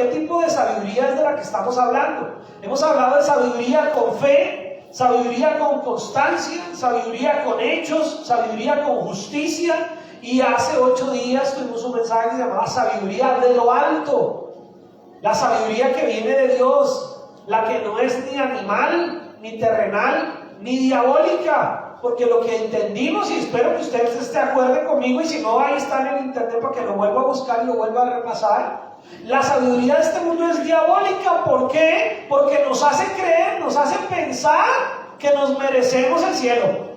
qué tipo de sabiduría es de la que estamos hablando. Hemos hablado de sabiduría con fe, sabiduría con constancia, sabiduría con hechos, sabiduría con justicia. Y hace 8 días tuvimos un mensaje que se llamaba sabiduría de lo alto. La sabiduría que viene de Dios, la que no es ni animal, ni terrenal, ni diabólica. Porque lo que entendimos, y espero que ustedes estén de acuerdo conmigo, y si no, ahí está en el internet para que lo vuelva a buscar y lo vuelva a repasar. La sabiduría de este mundo es diabólica. ¿Por qué? Porque nos hace creer, nos hace pensar que nos merecemos el cielo.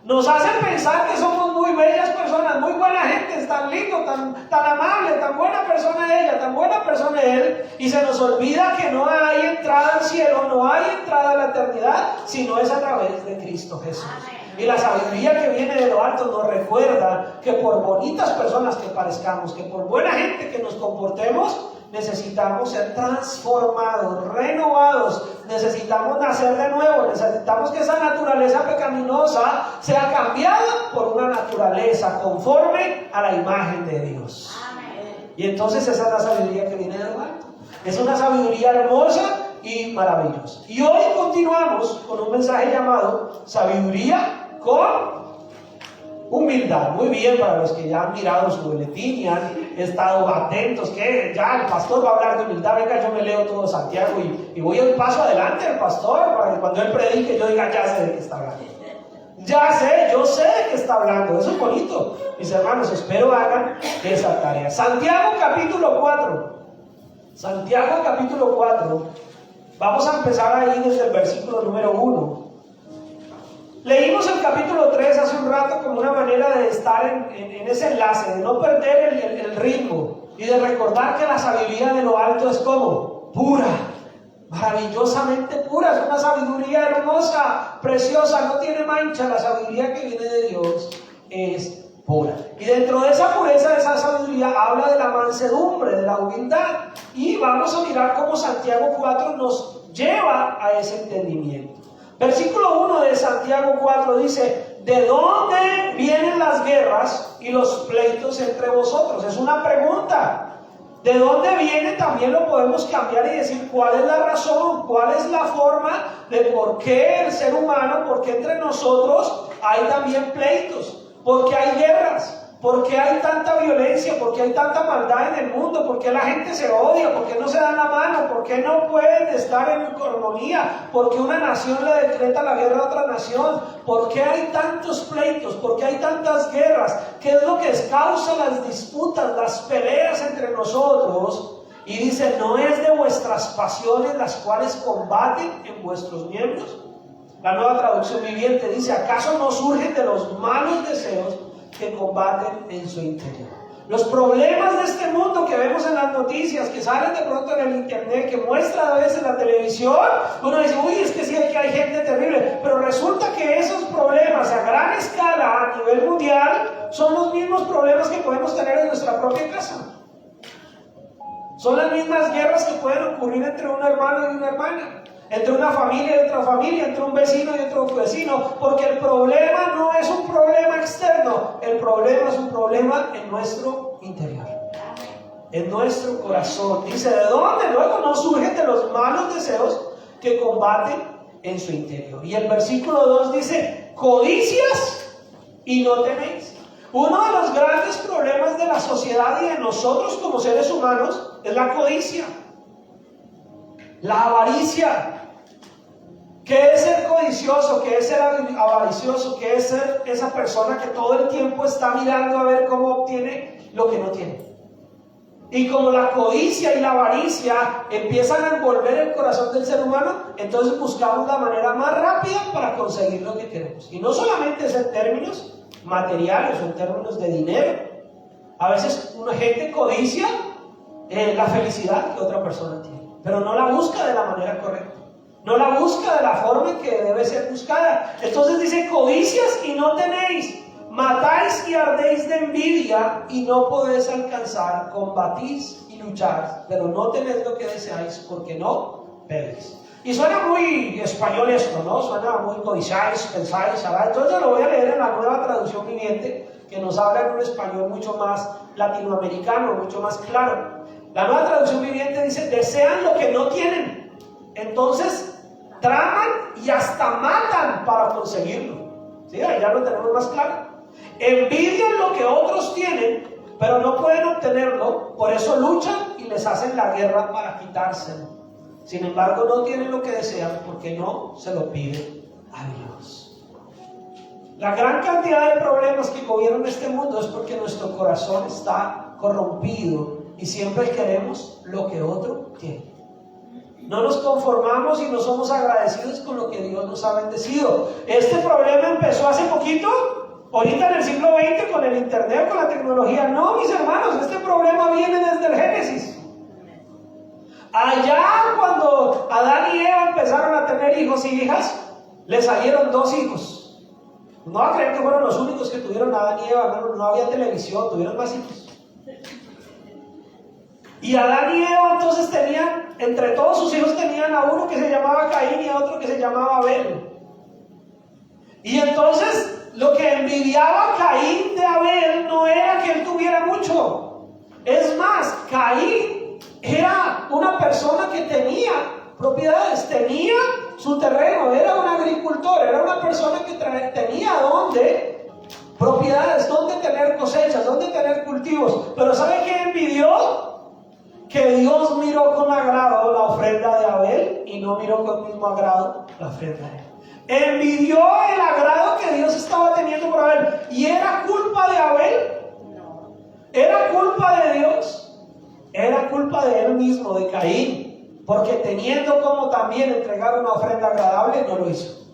Nos hace pensar que somos muy bellas personas, muy buena gente, tan lindo, tan amable, tan buena persona ella, tan buena persona él, y se nos olvida que no hay entrada al cielo, no hay entrada a la eternidad, sino es a través de Cristo Jesús. Y la sabiduría que viene de lo alto nos recuerda que por bonitas personas que parezcamos, que por buena gente que nos comportemos, necesitamos ser transformados, renovados, necesitamos nacer de nuevo, necesitamos que esa naturaleza pecaminosa sea cambiada por una naturaleza conforme a la imagen de Dios. Amén. Y entonces esa es la sabiduría que viene de lo alto. Es una sabiduría hermosa y maravillosa. Y hoy continuamos con un mensaje llamado sabiduría con humildad. Muy bien, para los que ya han mirado su boletín y han estado atentos, que ya el pastor va a hablar de humildad. Venga, yo me leo todo Santiago y voy un paso adelante del pastor, para que cuando él predique yo diga, ya sé de qué está hablando. Ya sé, yo sé de qué está hablando. Eso es bonito. Mis hermanos, espero hagan esa tarea. Santiago capítulo 4. Santiago capítulo 4. Vamos a empezar ahí desde el versículo número 1. Leímos el capítulo 3 hace un rato como una manera de estar en ese enlace, de no perder el ritmo y de recordar que la sabiduría de lo alto es como pura, maravillosamente pura, es una sabiduría hermosa, preciosa, no tiene mancha. La sabiduría que viene de Dios es pura. Y dentro de esa pureza, de esa sabiduría, habla de la mansedumbre, de la humildad. Y vamos a mirar cómo Santiago 4 nos lleva a ese entendimiento. Versículo 1 de Santiago 4 dice: ¿de dónde vienen las guerras y los pleitos entre vosotros? Es una pregunta. ¿De dónde viene? También lo podemos cambiar y decir cuál es la razón, cuál es la forma de por qué el ser humano, por qué entre nosotros hay también pleitos, por qué hay guerras. ¿Por qué hay tanta violencia? ¿Por qué hay tanta maldad en el mundo? ¿Por qué la gente se odia? ¿Por qué no se dan la mano? ¿Por qué no pueden estar en armonía? ¿Por qué una nación le decreta la guerra a otra nación? ¿Por qué hay tantos pleitos? ¿Por qué hay tantas guerras? ¿Qué es lo que causa las disputas, las peleas entre nosotros? Y dice: ¿no es de vuestras pasiones las cuales combaten en vuestros miembros? La Nueva Traducción Viviente dice: ¿acaso no surgen de los malos deseos que combaten en su interior? Los problemas de este mundo que vemos en las noticias, que salen de pronto en el internet, que muestra a veces la televisión, uno dice: uy, es que sí, que hay gente terrible, pero resulta que esos problemas a gran escala, a nivel mundial, son los mismos problemas que podemos tener en nuestra propia casa. Son las mismas guerras que pueden ocurrir entre un hermano y una hermana, entre una familia y otra familia, entre un vecino y otro vecino, porque el problema no es un problema externo, el problema es un problema en nuestro interior, en nuestro corazón. Dice: ¿de dónde? Luego no surgen de los malos deseos que combaten en su interior. Y el versículo 2 dice: codicias y no tenéis. Uno de los grandes problemas de la sociedad y de nosotros como seres humanos es la codicia, la avaricia. ¿Qué es ser codicioso? ¿Qué es ser avaricioso? ¿Qué es ser esa persona que todo el tiempo está mirando a ver cómo obtiene lo que no tiene? Y como la codicia y la avaricia empiezan a envolver el corazón del ser humano, entonces buscamos la manera más rápida para conseguir lo que queremos. Y no solamente es en términos materiales o en términos de dinero. A veces una gente codicia la felicidad que otra persona tiene, pero no la busca de la manera correcta. No la busca de la forma que debe ser buscada. Entonces dice: codicias y no tenéis, matáis y ardéis de envidia y no podéis alcanzar, combatís y lucháis, pero no tenéis lo que deseáis porque no pedís. Y suena muy español esto, ¿no? Suena muy codiciáis, pensáis, ¿verdad? Entonces yo lo voy a leer en la Nueva Traducción Viviente, que nos habla en un español mucho más latinoamericano, mucho más claro. La Nueva Traducción Viviente dice, desean lo que no tienen. Entonces, traman y hasta matan para conseguirlo. ¿Sí? Ahí ya lo tenemos más claro. Envidian lo que otros tienen, pero no pueden obtenerlo. Por eso luchan y les hacen la guerra para quitárselo. Sin embargo, no tienen lo que desean porque no se lo piden a Dios. La gran cantidad de problemas que gobiernan este mundo es porque nuestro corazón está corrompido y siempre queremos lo que otro tiene. No nos conformamos y no somos agradecidos con lo que Dios nos ha bendecido. Este problema empezó hace poquito, ahorita en el siglo XX, con el internet, con la tecnología. No, mis hermanos, este problema viene desde el Génesis. Allá cuando Adán y Eva empezaron a tener hijos y hijas, les salieron 2 hijos. No va a creer que fueron los únicos que tuvieron Adán y Eva, no había televisión, tuvieron más hijos. Y Adán y Eva entonces tenían, entre todos sus hijos tenían a uno que se llamaba Caín y a otro que se llamaba Abel. Y entonces lo que envidiaba Caín de Abel no era que él tuviera mucho. Es más, Caín era una persona que tenía propiedades, tenía su terreno, era un agricultor, era una persona que tenía propiedades, donde tener cosechas, donde tener cultivos. Pero ¿sabe qué envidió? Que Dios miró con agrado la ofrenda de Abel y no miró con mismo agrado la ofrenda de él. Envidió el agrado que Dios estaba teniendo por Abel. ¿Y era culpa de Abel? No. ¿Era culpa de Dios? Era culpa de él mismo, de Caín, porque teniendo como también entregar una ofrenda agradable, no lo hizo.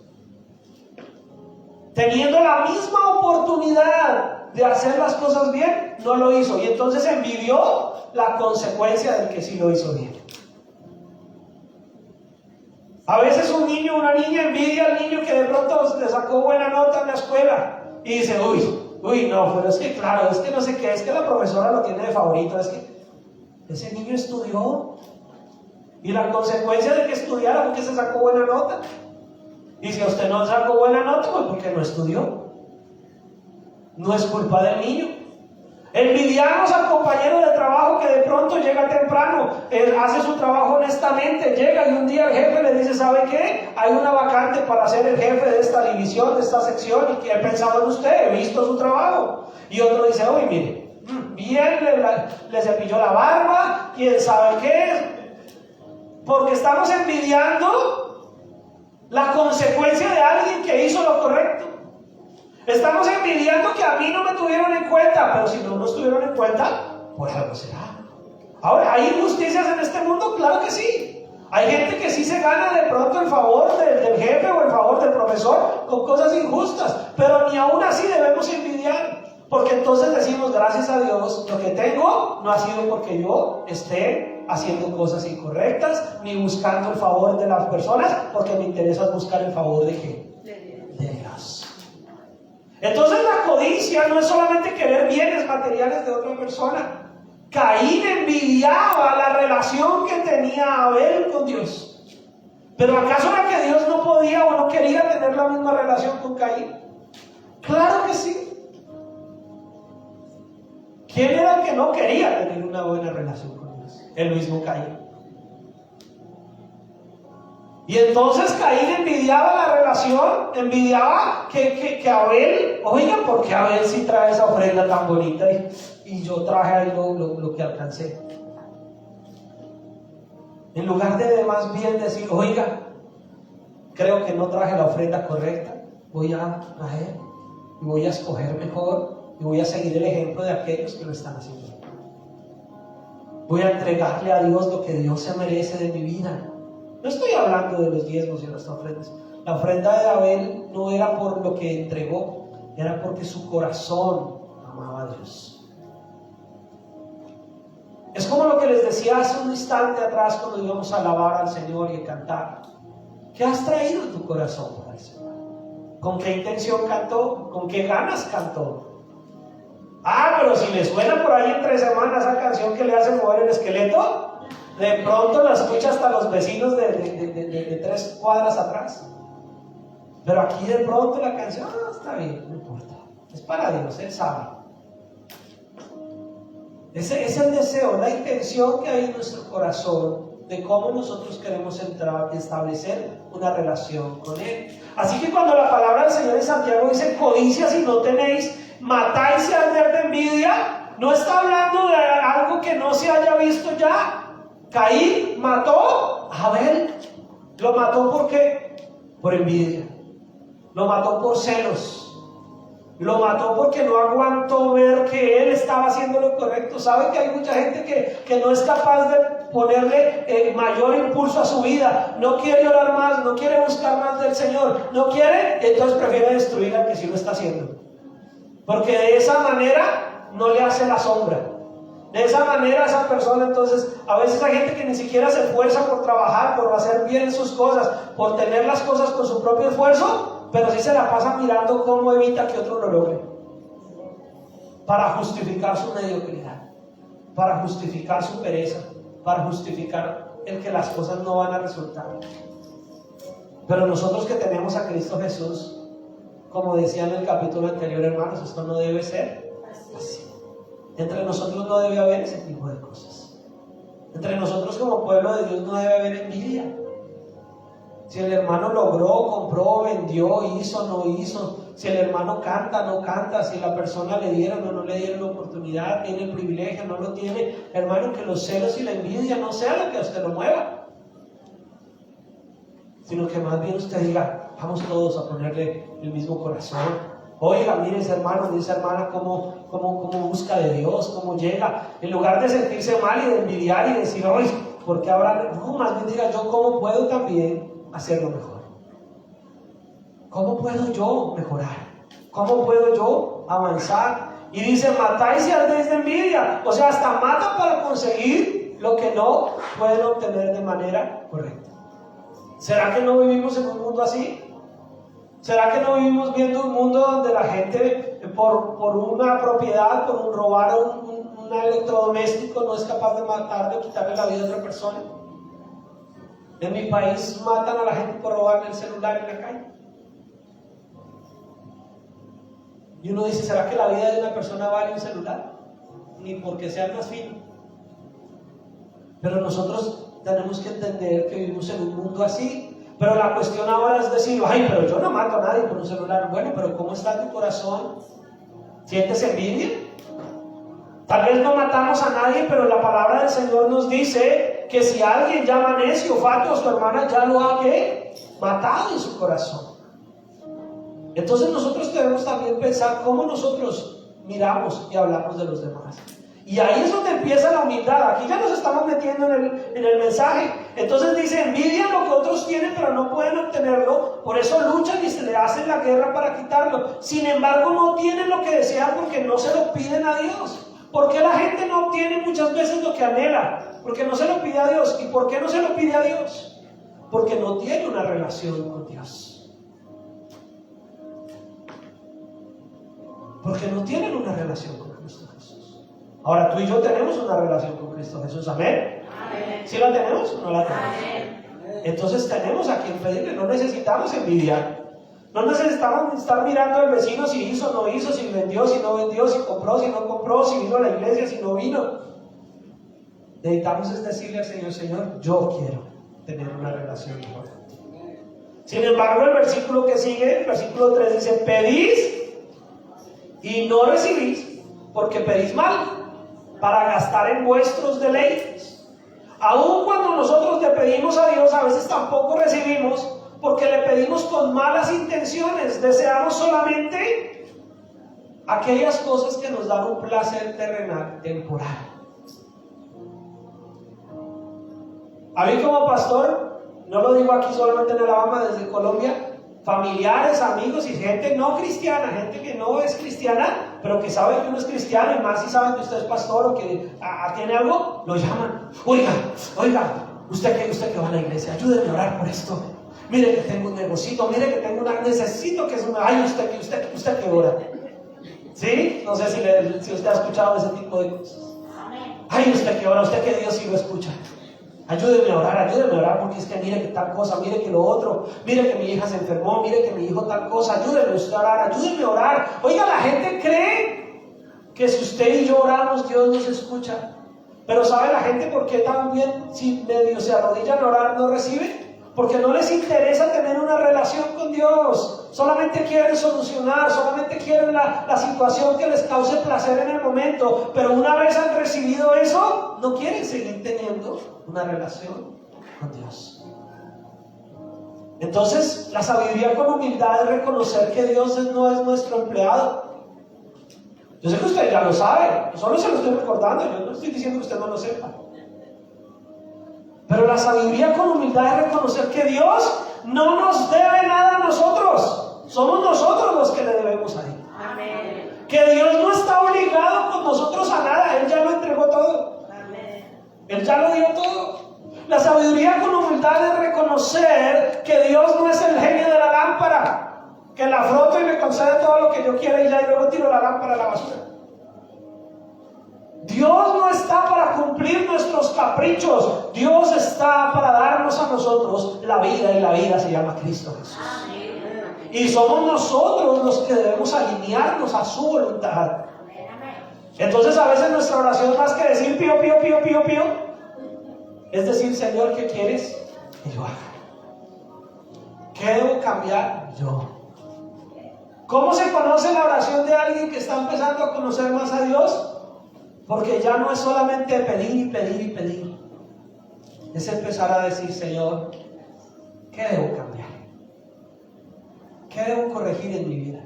Teniendo la misma oportunidad de hacer las cosas bien, no lo hizo. Y entonces envidió la consecuencia del que sí lo hizo bien. A veces un niño o una niña envidia al niño que de pronto le sacó buena nota en la escuela y dice, uy, no, pero es que claro, es que no sé qué, es que la profesora lo tiene de favorito, es que ese niño estudió y la consecuencia de que estudiara fue que se sacó buena nota. Y si usted no sacó buena nota, pues porque no estudió. No es culpa del niño. Envidiamos al compañero de trabajo que de pronto llega temprano, hace su trabajo honestamente, llega y un día el jefe le dice, ¿sabe qué? Hay una vacante para ser el jefe de esta división, de esta sección, y que he pensado en usted, he visto su trabajo. Y otro dice, uy, mire, bien, le cepilló la barba, quién sabe qué. Porque estamos envidiando la consecuencia de alguien que hizo lo correcto. Estamos envidiando que a mí no me tuvieron en cuenta, pero si no nos tuvieron en cuenta, pues algo será. Ahora, ¿hay injusticias en este mundo? Claro que sí. Hay gente que sí se gana de pronto el favor del jefe o el favor del profesor con cosas injustas, pero ni aún así debemos envidiar, porque entonces decimos, gracias a Dios, lo que tengo no ha sido porque yo esté haciendo cosas incorrectas, ni buscando el favor de las personas, porque me interesa buscar el favor de ¿qué? De Dios. Entonces la codicia no es solamente querer bienes materiales de otra persona. Caín envidiaba la relación que tenía Abel con Dios. Pero ¿acaso era que Dios no podía o no quería tener la misma relación con Caín? Claro que sí. ¿Quién era el que no quería tener una buena relación con Dios? El mismo Caín. Y entonces Caín envidiaba la relación, envidiaba que Abel, oiga, ¿por qué Abel sí trae esa ofrenda tan bonita y yo traje ahí lo que alcancé? En lugar de más bien decir, oiga, creo que no traje la ofrenda correcta, voy a traer y voy a escoger mejor y voy a seguir el ejemplo de aquellos que lo están haciendo. Voy a entregarle a Dios lo que Dios se merece de mi vida. No estoy hablando de los diezmos y las ofrendas. La ofrenda de Abel no era por lo que entregó, era porque su corazón amaba a Dios. Es como lo que les decía hace un instante atrás cuando íbamos a alabar al Señor y a cantar. ¿Qué has traído en tu corazón para el Señor? ¿Con qué intención cantó? ¿Con qué ganas cantó? Pero si le suena por ahí entre semanas esa canción que le hace mover el esqueleto, de pronto la escucha hasta los vecinos de 3 cuadras atrás. Pero aquí de pronto la canción, está bien, no importa. Es para Dios, Él sabe. Ese es el deseo, la intención que hay en nuestro corazón de cómo nosotros queremos entrar y establecer una relación con Él. Así que cuando la palabra del Señor en Santiago dice codicia si no tenéis, matáis y arder de envidia, no está hablando de algo que no se haya visto ya. Caín mató a Abel. ¿Lo mató por qué? Por envidia. Lo mató por celos. Lo mató porque no aguantó ver que él estaba haciendo lo correcto. ¿Sabe que hay mucha gente que no es capaz de ponerle mayor impulso a su vida? No quiere orar más, no quiere buscar más del Señor, no quiere, entonces prefiere destruir al que sí lo está haciendo. Porque de esa manera no le hace la sombra. De esa manera esa persona, entonces, a veces hay gente que ni siquiera se esfuerza por trabajar, por hacer bien sus cosas, por tener las cosas con su propio esfuerzo, pero sí se la pasa mirando cómo evita que otro lo logre, para justificar su mediocridad, para justificar su pereza, para justificar el que las cosas no van a resultar. Pero nosotros que tenemos a Cristo Jesús, como decía en el capítulo anterior, hermanos, esto no debe ser así. Entre nosotros no debe haber ese tipo de cosas. Entre nosotros como pueblo de Dios no debe haber envidia. Si el hermano logró, compró, vendió, hizo, no hizo, si el hermano canta, no canta, si la persona le dieron o no le dieron la oportunidad, tiene el privilegio, no lo tiene, hermano, que los celos y la envidia no sea lo que a usted lo mueva, sino que más bien usted diga, vamos todos a ponerle el mismo corazón. Oiga, mire ese hermano, mire esa hermana cómo busca de Dios, cómo llega, en lugar de sentirse mal y de envidiar y decir, oye, ¿por qué habrá? No, más bien diga, yo cómo puedo también hacerlo mejor. ¿Cómo puedo yo mejorar? ¿Cómo puedo yo avanzar? Y dice, matáis y ardéis de envidia. O sea, hasta matan para conseguir lo que no pueden obtener de manera correcta. ¿Será que no vivimos en un mundo así? ¿Será que no vivimos viendo un mundo donde la gente por una propiedad, por un robar un electrodoméstico, no es capaz de matar, de quitarle la vida a otra persona? En mi país matan a la gente por robarle el celular en la calle. Y uno dice, ¿será que la vida de una persona vale un celular? Ni porque sea más fino. Pero nosotros tenemos que entender que vivimos en un mundo así. Pero la cuestión ahora es decir, ay, pero yo no mato a nadie por un celular. Bueno, pero ¿cómo está tu corazón? ¿Sientes envidia? Tal vez no matamos a nadie, pero la palabra del Señor nos dice que si alguien llama necio, fatuo a su hermana, ya lo ha matado en su corazón. Entonces nosotros debemos también pensar cómo nosotros miramos y hablamos de los demás. Y ahí es donde empieza la humildad. Aquí ya nos estamos metiendo en el mensaje. Entonces dice, envidian lo que otros tienen pero no pueden obtenerlo, por eso luchan y se le hacen la guerra para quitarlo. Sin embargo, no tienen lo que desean porque no se lo piden a Dios. ¿Por qué la gente no obtiene muchas veces lo que anhela? Porque no se lo pide a Dios. ¿Y por qué no se lo pide a Dios? Porque no tiene una relación con Dios. Porque no tienen una relación con Cristo Jesús. Ahora tú y yo tenemos una relación con Cristo Jesús, ¿amén? Amén. ¿Sí la tenemos o no la tenemos? Amén. Entonces tenemos a quien pedirle, no necesitamos envidiar. No necesitamos estar mirando al vecino si hizo o no hizo, si vendió, si no vendió, si compró, si no compró, si vino a la iglesia, si no vino. Necesitamos es decirle al Señor, Señor, yo quiero tener una relación mejor contigo. Sin embargo, el versículo que sigue, el versículo 3 dice, pedís y no recibís, porque pedís mal, para gastar en vuestros deleites. Aun cuando nosotros le pedimos a Dios, a veces tampoco recibimos, porque le pedimos con malas intenciones. Deseamos solamente aquellas cosas que nos dan un placer terrenal, temporal. A mí como pastor, no lo digo aquí solamente en Alabama, desde Colombia, familiares, amigos y gente no cristiana, gente que no es cristiana, pero que sabe que uno es cristiano, y más si saben que usted es pastor o que tiene algo, lo llaman. Oiga, usted que va a la iglesia, ayúdeme a orar por esto. Mire que tengo un negocito, mire que tengo necesito que es una... Ay, usted que ora. ¿Sí? No sé si usted ha escuchado ese tipo de cosas. Ay, usted que ora, usted que Dios sí lo escucha. Ayúdeme a orar, porque es que mire que tal cosa, mire que lo otro, mire que mi hija se enfermó, mire que mi hijo tal cosa, ayúdeme usted a orar, ayúdeme a orar. Oiga, la gente cree que si usted y yo oramos, Dios nos escucha. Pero ¿sabe la gente por qué también, si medio se arrodillan a orar, no reciben? Porque no les interesa tener una relación con Dios. Solamente quieren solucionar, solamente quieren la situación que les cause placer en el momento. Pero una vez han recibido eso, no quieren seguir teniendo una relación con Dios. Entonces, la sabiduría con humildad es reconocer que Dios no es nuestro empleado. Yo sé que usted ya lo sabe, solo se lo estoy recordando, yo no estoy diciendo que usted no lo sepa. Pero la sabiduría con humildad es reconocer que Dios no nos debe nada a nosotros. Somos nosotros los que le debemos a Él. Amén. Que Dios no está obligado con nosotros a nada, Él ya lo entregó todo. Amén. Él ya lo dio todo. La sabiduría con humildad es reconocer que Dios no es el genio de la lámpara, que la froto y me concede todo lo que yo quiera y ya y luego tiro la lámpara a la basura. Dios no está para cumplir nuestros caprichos. Dios está para darnos a nosotros la vida, y la vida se llama Cristo Jesús. Y somos nosotros los que debemos alinearnos a su voluntad. Entonces a veces nuestra oración, más que decir pío, pío, pío, pío, pío, es decir, Señor, ¿qué quieres que yo haga? ¿Qué debo cambiar yo? ¿Cómo se conoce la oración de alguien que está empezando a conocer más a Dios? Porque ya no es solamente pedir y pedir y pedir. Es empezar a decir, Señor, ¿qué debo cambiar? ¿Qué debo corregir en mi vida?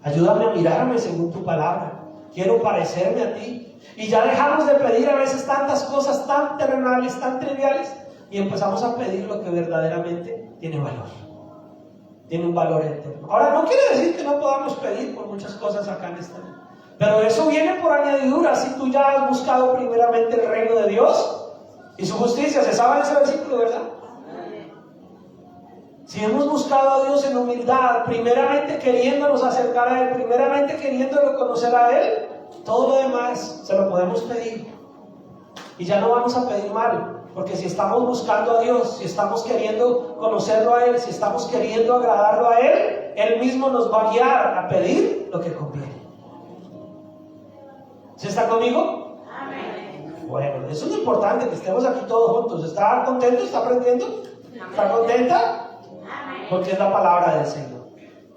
Ayúdame a mirarme según tu palabra. Quiero parecerme a ti. Y ya dejamos de pedir a veces tantas cosas tan terrenales, tan triviales, y empezamos a pedir lo que verdaderamente tiene valor. Tiene un valor eterno. Ahora, no quiere decir que no podamos pedir por muchas cosas acá en esta vida, pero eso viene por añadidura. Si tú ya has buscado primeramente el reino de Dios y su justicia, se sabe ese versículo, ¿verdad? Si hemos buscado a Dios en humildad, primeramente queriéndonos acercar a Él, primeramente queriéndolo conocer a Él, todo lo demás se lo podemos pedir. Y ya no vamos a pedir mal, porque si estamos buscando a Dios, si estamos queriendo conocerlo a Él, si estamos queriendo agradarlo a Él, Él mismo nos va a guiar a pedir lo que conviene. ¿Sí está conmigo? Amén. Bueno, eso es lo importante, que estemos aquí todos juntos. ¿Está contento? ¿Está aprendiendo? ¿Está contenta? Porque es la palabra del Señor.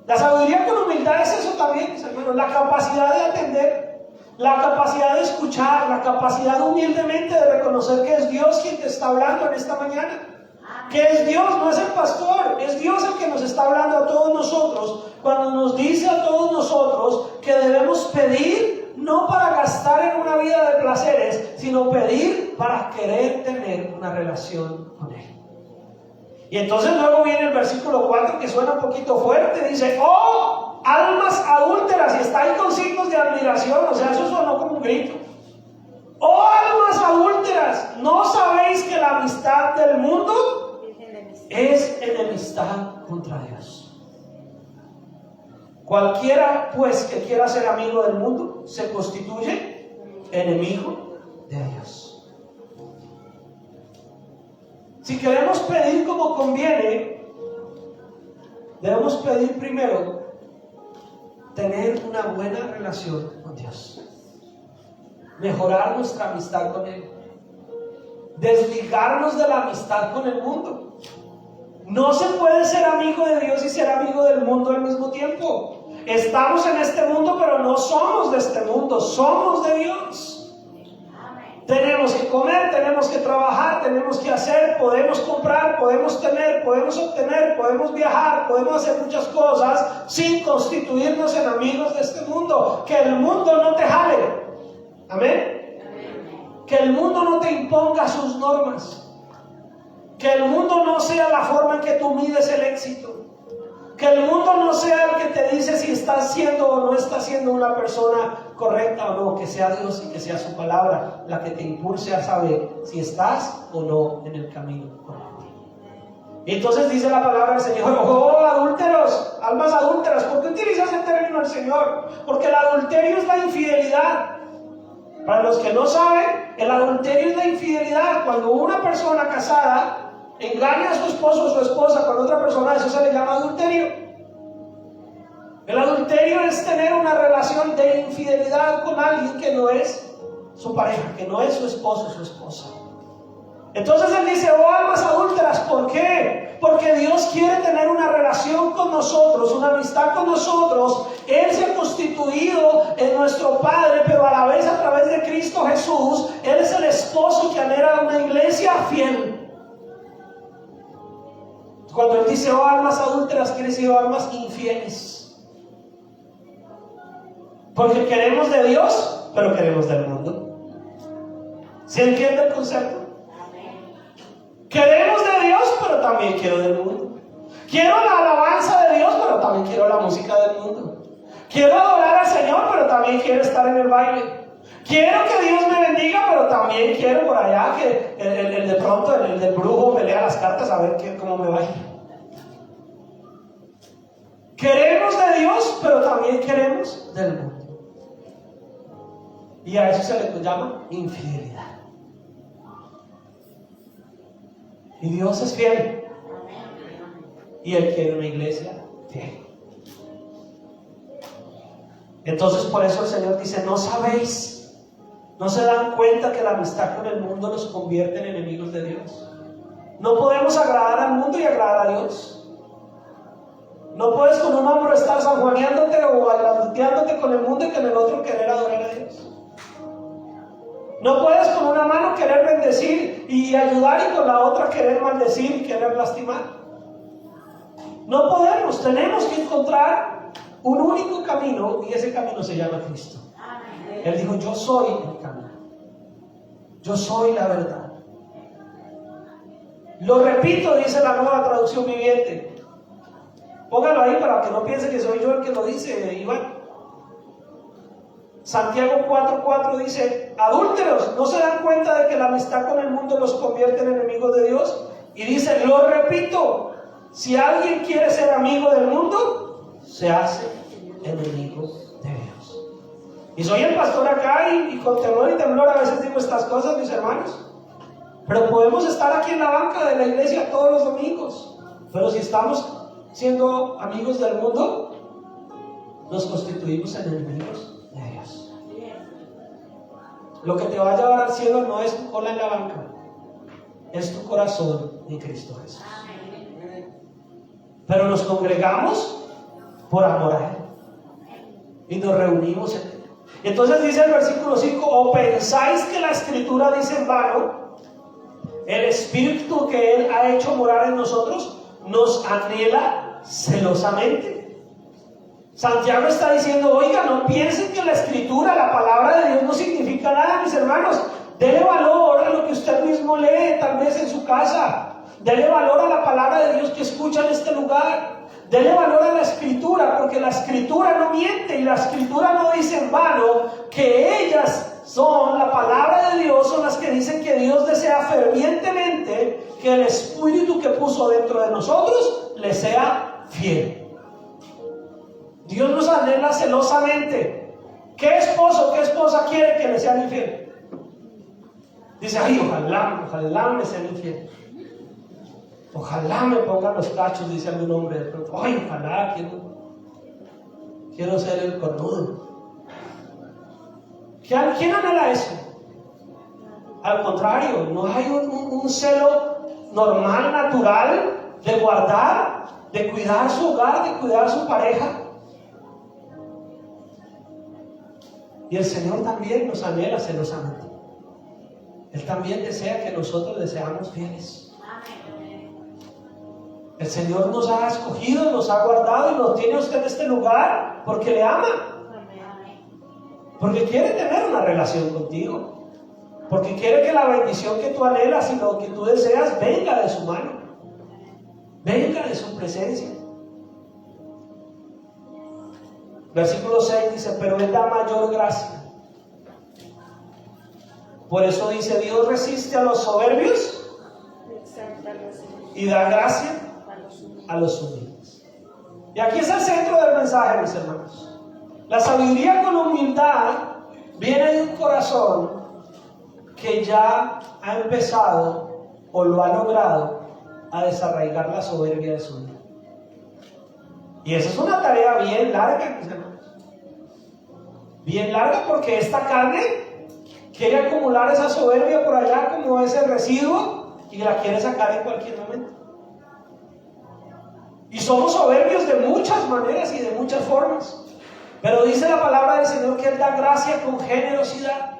La sabiduría con humildad es eso también, hermanos, la capacidad de atender, la capacidad de escuchar, la capacidad humildemente de reconocer que es Dios quien te está hablando en esta mañana. Que es Dios, no es el pastor, es Dios el que nos está hablando a todos nosotros, cuando nos dice a todos nosotros que debemos pedir no para gastar en una vida de placeres, sino pedir para querer tener una relación con Él. Y entonces luego viene el versículo 4 que suena un poquito fuerte, dice, ¡oh, almas adúlteras! Y está ahí con signos de admiración, o sea, eso sonó como un grito. ¡Oh, almas adúlteras! ¿No sabéis que la amistad del mundo es enemistad contra Dios? Cualquiera, pues, que quiera ser amigo del mundo, se constituye enemigo de Dios. Si queremos pedir como conviene, debemos pedir primero tener una buena relación con Dios, mejorar nuestra amistad con Él, desligarnos de la amistad con el mundo. No se puede ser amigo de Dios y ser amigo del mundo al mismo tiempo. Estamos en este mundo, pero no somos de este mundo, somos de Dios. Tenemos que comer, tenemos que trabajar, tenemos que hacer, podemos comprar, podemos tener, podemos obtener, podemos viajar, podemos hacer muchas cosas sin constituirnos en amigos de este mundo. Que el mundo no te jale. Amén. Que el mundo no te imponga sus normas. Que el mundo no sea la forma en que tú mides el éxito. Que el mundo no sea el que te dice si estás siendo o no estás siendo una persona correcta o no. Que sea Dios y que sea su palabra la que te impulse a saber si estás o no en el camino correcto. Y entonces dice la palabra del Señor, oh adúlteros, almas adúlteras. ¿Por qué utilizas el término del Señor? Porque el adulterio es la infidelidad. Para los que no saben, el adulterio es la infidelidad. Cuando una persona casada engaña a su esposo o su esposa con otra persona, eso se le llama adulterio. El adulterio es tener una relación de infidelidad con alguien que no es su pareja, que no es su esposo o su esposa. Entonces él dice, oh almas adúlteras, ¿por qué? Porque Dios quiere tener una relación con nosotros, una amistad con nosotros. Él se ha constituido en nuestro Padre, pero a la vez a través de Cristo Jesús, Él es el esposo que anhela una iglesia fiel. Cuando Él dice, oh almas adúlteras, quiere decir, oh almas infieles. Porque queremos de Dios, pero queremos del mundo. ¿Se entiende el concepto? Queremos de Dios, pero también quiero del mundo. Quiero la alabanza de Dios, pero también quiero la música del mundo. Quiero adorar al Señor, pero también quiero estar en el baile. Quiero que Dios me bendiga, pero también quiero por allá que el de pronto el del brujo me lea las cartas a ver cómo me va a ir. Queremos de Dios, pero también queremos del mundo. Y a eso se le llama infidelidad. Y Dios es fiel. Y Él quiere una iglesia fiel. Entonces por eso el Señor dice, ¿no sabéis? ¿No se dan cuenta que la amistad con el mundo nos convierte en enemigos de Dios? No podemos agradar al mundo y agradar a Dios. No puedes con un hombro estar sanjuaneándote o bailanteándote con el mundo y con el otro querer adorar a Dios. No puedes con una mano querer bendecir y ayudar y con la otra querer maldecir y querer lastimar. No podemos, tenemos que encontrar un único camino y ese camino se llama Cristo. Él dijo, yo soy el camino. Yo soy la verdad. Lo repito, dice la Nueva Traducción Viviente. Póngalo ahí para que no piense que soy yo el que lo dice, Iván. Santiago 4:4 dice, adúlteros, ¿no se dan cuenta de que la amistad con el mundo los convierte en enemigos de Dios? Y dice, lo repito, si alguien quiere ser amigo del mundo, se hace enemigo de Dios. Y soy el pastor acá y con temor y temblor a veces digo estas cosas, mis hermanos. Pero podemos estar aquí en la banca de la iglesia todos los domingos. Pero si estamos siendo amigos del mundo, nos constituimos en enemigos de Dios. Lo que te va a llevar al cielo no es tu cola en la banca, es tu corazón en Cristo Jesús. Pero nos congregamos por amor a Él y nos reunimos en Él. Entonces dice el versículo 5, ¿o pensáis que la Escritura dice en vano? El Espíritu que Él ha hecho morar en nosotros nos anhela celosamente. Santiago está diciendo, oiga, no piensen que la Escritura, la palabra de Dios no significa nada, mis hermanos. Dele valor a lo que usted mismo lee, tal vez en su casa. Dele valor a la palabra de Dios que escucha en este lugar. Dele valor a la Escritura, porque la Escritura no miente y la Escritura no dice en vano que ellas son, la palabra de Dios, son las que dicen que Dios desea fervientemente que el Espíritu que puso dentro de nosotros le sea fiel. Dios nos anhela celosamente. ¿Qué esposo, qué esposa quiere que le sean infiel? Dice, ay, ojalá me sean infiel. Ojalá me pongan los cachos, dice algún hombre de pronto. Ay, ojalá, quiero ser el cornudo. ¿Quién anhela eso? Al contrario, no hay un celo normal, natural, de guardar, de cuidar su hogar, de cuidar su pareja. Y el Señor también nos anhela celosamente. Él también desea que nosotros le seamos fieles. El Señor nos ha escogido, nos ha guardado y nos tiene usted en este lugar porque le ama. Porque quiere tener una relación contigo. Porque quiere que la bendición que tú anhelas y lo que tú deseas venga de su mano. Venga de su presencia. Versículo 6 dice, pero Él da mayor gracia. Por eso dice, Dios resiste a los soberbios y da gracia a los humildes. Y aquí es el centro del mensaje, mis hermanos. La sabiduría con humildad viene de un corazón que ya ha empezado o lo ha logrado a desarraigar la soberbia de su vida. Y esa es una tarea bien larga, mis hermanos. Bien larga, porque esta carne quiere acumular esa soberbia por allá como ese residuo y la quiere sacar en cualquier momento. Y somos soberbios de muchas maneras y de muchas formas. Pero dice la palabra del Señor que Él da gracia con generosidad.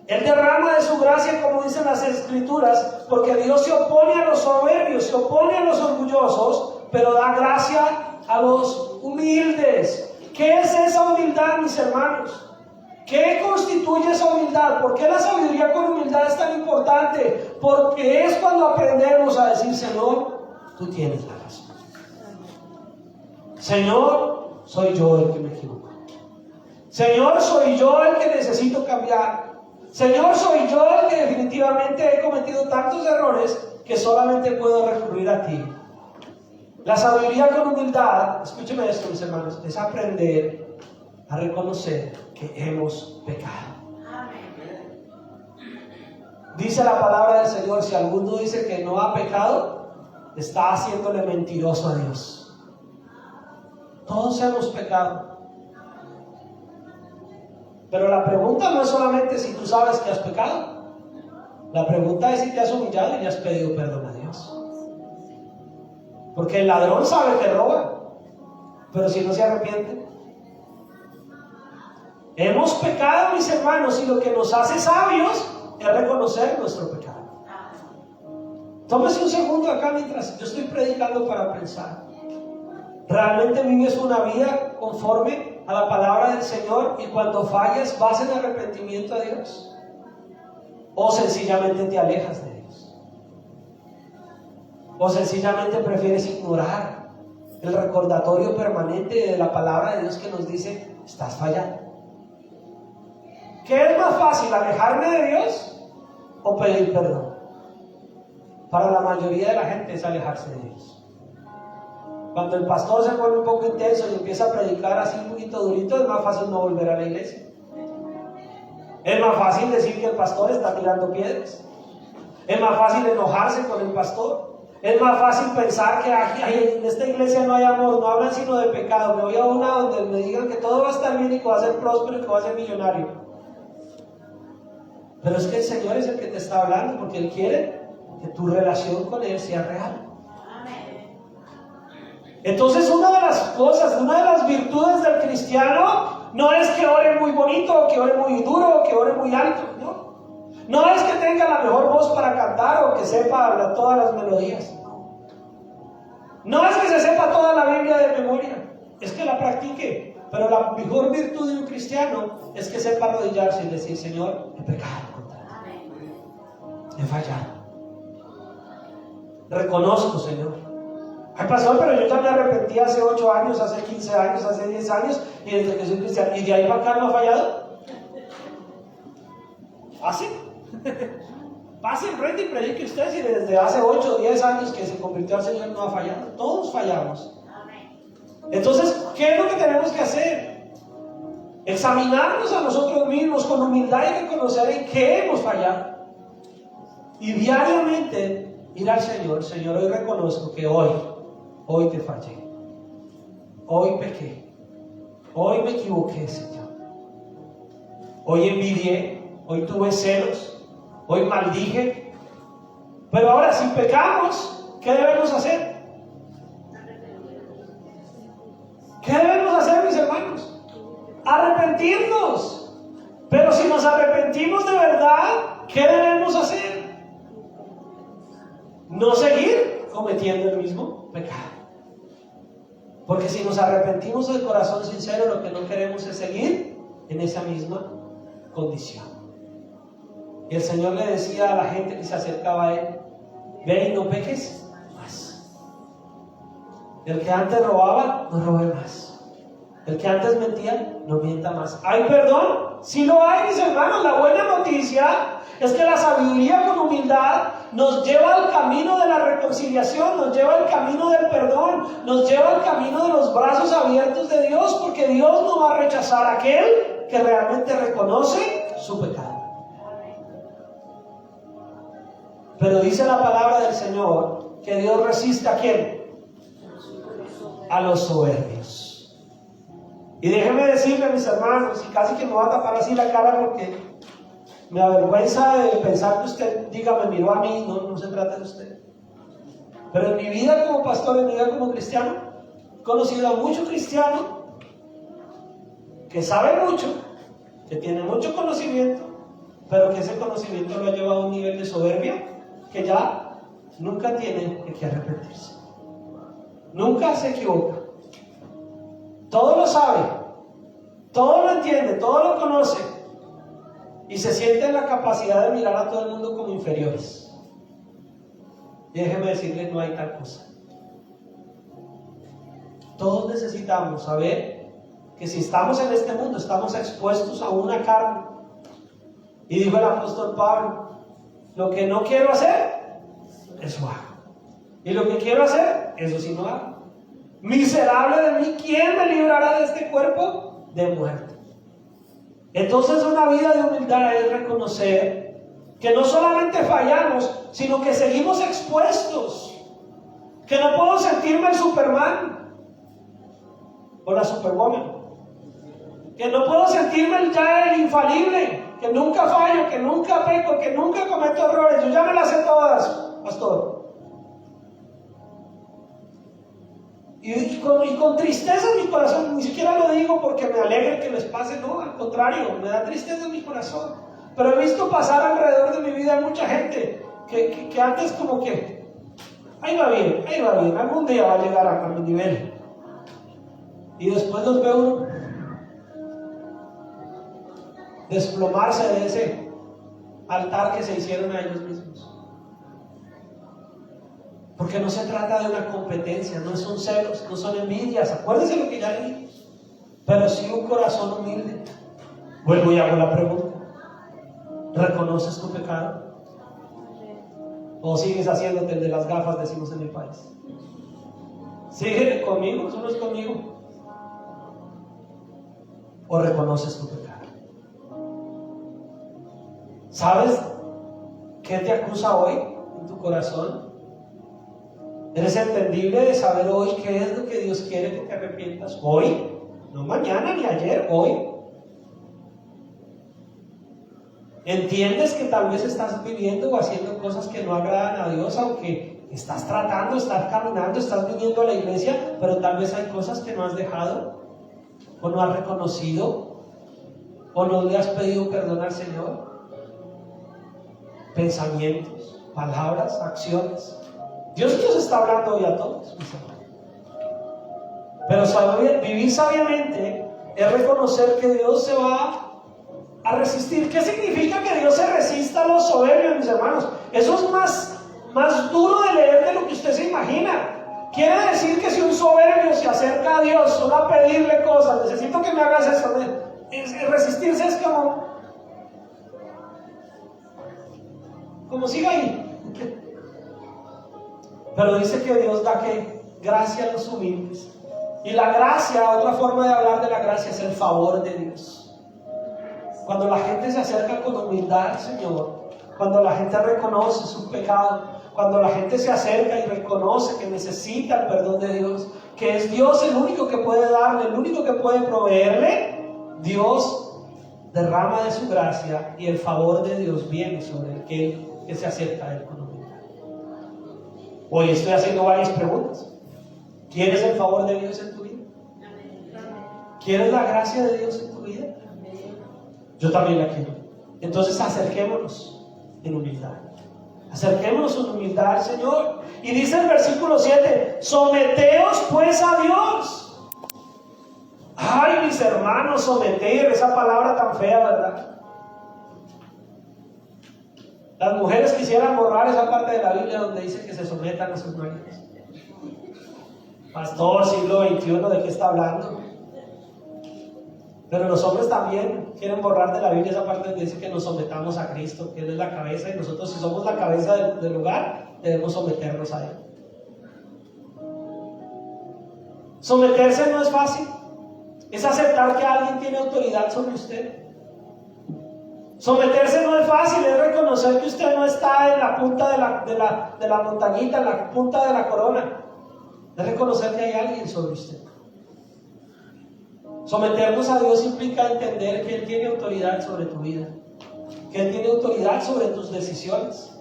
Él derrama de su gracia, como dicen las Escrituras, porque Dios se opone a los soberbios, se opone a los orgullosos, pero da gracia a los humildes. ¿Qué es esa humildad, mis hermanos? ¿Qué constituye esa humildad? ¿Por qué la sabiduría con humildad es tan importante? Porque es cuando aprendemos a decir: Señor, tú tienes la razón. Señor, soy yo el que me equivoco. Señor, soy yo el que necesito cambiar. Señor, soy yo el que definitivamente he cometido tantos errores que solamente puedo recurrir a ti. La sabiduría con humildad, escúcheme esto, mis hermanos, es aprender a reconocer que hemos pecado. Dice la palabra del Señor: si alguno dice que no ha pecado, está haciéndole mentiroso a Dios. Todos hemos pecado. Pero la pregunta no es solamente si tú sabes que has pecado. La pregunta es si te has humillado y le has pedido perdón a Dios. Porque el ladrón sabe que roba, pero si no se arrepiente. Hemos pecado, mis hermanos, y lo que nos hace sabios es reconocer nuestro pecado. Tómese un segundo acá mientras yo estoy predicando para pensar. ¿Realmente vives una vida conforme a la palabra del Señor y cuando fallas vas en arrepentimiento a Dios? ¿O sencillamente te alejas de Dios? ¿O sencillamente prefieres ignorar el recordatorio permanente de la palabra de Dios que nos dice: estás fallando? ¿Qué es más fácil, alejarme de Dios o pedir perdón? Para la mayoría de la gente es alejarse de Dios. Cuando el pastor se pone un poco intenso y empieza a predicar así un poquito durito, es más fácil no volver a la iglesia. Es más fácil decir que el pastor está tirando piedras. Es más fácil enojarse con el pastor. Es más fácil pensar que en esta iglesia no hay amor, no hablan sino de pecado. Me voy a una donde me digan que todo va a estar bien y que va a ser próspero y que va a ser millonario. Pero es que el Señor es el que te está hablando, porque Él quiere que tu relación con Él sea real. Entonces, una de las cosas, una de las virtudes del cristiano no es que ore muy bonito, que ore muy duro, que ore muy alto, ¿no? No es que tenga la mejor voz para cantar o que sepa todas las melodías, no. No es que se sepa toda la Biblia de memoria, es que la practique. Pero la mejor virtud de un cristiano es que sepa arrodillarse y decir: Señor, he pecado contra ti, he fallado. Reconozco, Señor. Ay, pastor, pero yo ya me arrepentí hace 8 años, hace 15 años, hace 10 años, y desde que soy cristiano, ¿y de ahí para acá no ha fallado? ¿Fácil? Pase enfrente y predique usted si desde hace 8 o 10 años que se convirtió al Señor no ha fallado. Todos fallamos. Entonces, ¿qué es lo que tenemos que hacer? Examinarnos a nosotros mismos con humildad y reconocer en qué hemos fallado. Y diariamente ir al Señor: Señor, hoy reconozco que hoy te fallé, hoy pequé, hoy me equivoqué, Señor, hoy envidié, hoy tuve celos, hoy maldije. Pero ahora, si pecamos, ¿qué debemos hacer? ¿Qué debemos hacer, mis hermanos? Arrepentirnos. Pero si nos arrepentimos de verdad, ¿qué debemos hacer? No seguir cometiendo el mismo pecado. Porque si nos arrepentimos de corazón sincero, lo que no queremos es seguir en esa misma condición. Y el Señor le decía a la gente que se acercaba a Él: ve y no peques más. El que antes robaba, no robe más. El que antes mentía, no mienta más. ¿Hay perdón? Sí lo hay, mis hermanos. La buena noticia es que la sabiduría con humildad nos lleva al camino de la reconciliación, nos lleva al camino del perdón, nos lleva al camino de los brazos abiertos de Dios, porque Dios no va a rechazar a aquel que realmente reconoce su pecado. Pero dice la palabra del Señor que Dios resiste a ¿quién? a los soberbios. Y déjenme decirle, mis hermanos, y casi que me voy a tapar así la cara porque me avergüenza de pensar que usted diga, me miró a mí. No se trata de usted. Pero en mi vida como pastor, en mi vida como cristiano, he conocido a muchos cristianos que saben mucho, que tienen mucho conocimiento, pero que ese conocimiento lo ha llevado a un nivel de soberbia que ya nunca tiene que arrepentirse. Nunca se equivoca. Todo lo sabe, todo lo entiende, todo lo conoce, y se siente en la capacidad de mirar a todo el mundo como inferiores. Y déjeme decirles, no hay tal cosa. Todos necesitamos saber que si estamos en este mundo, estamos expuestos a una carne. Y dijo el apóstol Pablo, lo que no quiero hacer, eso hago. Y lo que quiero hacer, eso sí no hago. Miserable de mí, ¿quién me librará de este cuerpo de muerte? Entonces una vida de humildad es reconocer que no solamente fallamos, sino que seguimos expuestos. Que no puedo sentirme el Superman o la Superwoman. Que no puedo sentirme ya el infalible, que nunca fallo, que nunca peco, que nunca cometo errores. Yo ya me las sé todas, pastor. Y con tristeza en mi corazón, ni siquiera lo digo porque me alegre que les pase, no, al contrario, me da tristeza en mi corazón. Pero he visto pasar alrededor de mi vida mucha gente que antes como que, ahí va bien, algún día va a llegar a mi nivel. Y después los veo desplomarse de ese altar que se hicieron a ellos mismos. Porque no se trata de una competencia, no son celos, no son envidias. Acuérdense lo que ya le dije. Pero sí un corazón humilde. Vuelvo y hago la pregunta. ¿Reconoces tu pecado? ¿O sigues haciéndote el de las gafas, decimos en mi país? Sigue conmigo, eso no es conmigo. ¿O reconoces tu pecado? ¿Sabes qué te acusa hoy en tu corazón? ¿Eres entendible de saber hoy qué es lo que Dios quiere que te arrepientas? Hoy, no mañana ni ayer, hoy. ¿Entiendes que tal vez estás viviendo o haciendo cosas que no agradan a Dios, aunque estás tratando, estás caminando, estás viniendo a la iglesia, pero tal vez hay cosas que no has dejado, o no has reconocido, o no le has pedido perdón al Señor? Pensamientos, palabras, acciones. Dios nos está hablando hoy a todos, mis hermanos. Pero vivir sabiamente es reconocer que Dios se va a resistir. ¿Qué significa que Dios se resista a los soberbios, mis hermanos? Eso es más duro de leer de lo que usted se imagina. Quiere decir que si un soberbio se acerca a Dios solo a pedirle cosas, necesito que me hagas eso. Resistirse es como siga ahí. Pero dice que Dios da que gracia a los humildes. Y la gracia, otra forma de hablar de la gracia, es el favor de Dios. Cuando la gente se acerca con humildad al Señor, cuando la gente reconoce su pecado, cuando la gente se acerca y reconoce que necesita el perdón de Dios, que es Dios el único que puede darle, el único que puede proveerle, Dios derrama de su gracia y el favor de Dios viene sobre aquel que se acerca a Él con humildad. Hoy estoy haciendo varias preguntas. ¿Quieres el favor de Dios en tu vida? ¿Quieres la gracia de Dios en tu vida? Yo también la quiero. Entonces acerquémonos en humildad. Acerquémonos en humildad al Señor. Y dice el versículo 7: someteos pues a Dios. Ay, mis hermanos, someter, esa palabra tan fea, ¿verdad? Las mujeres quisieran borrar esa parte de la Biblia donde dice que se sometan a sus maridos. Pastor, siglo XXI, ¿de qué está hablando? Pero los hombres también quieren borrar de la Biblia esa parte donde dice que nos sometamos a Cristo, que Él es la cabeza, y nosotros, si somos la cabeza del hogar, debemos someternos a Él. Someterse no es fácil. Es aceptar que alguien tiene autoridad sobre usted. Someterse no es fácil, es reconocer que usted no está en la punta de la montañita, en la punta de la corona. Es reconocer que hay alguien sobre usted. Someternos a Dios implica entender que Él tiene autoridad sobre tu vida, que Él tiene autoridad sobre tus decisiones.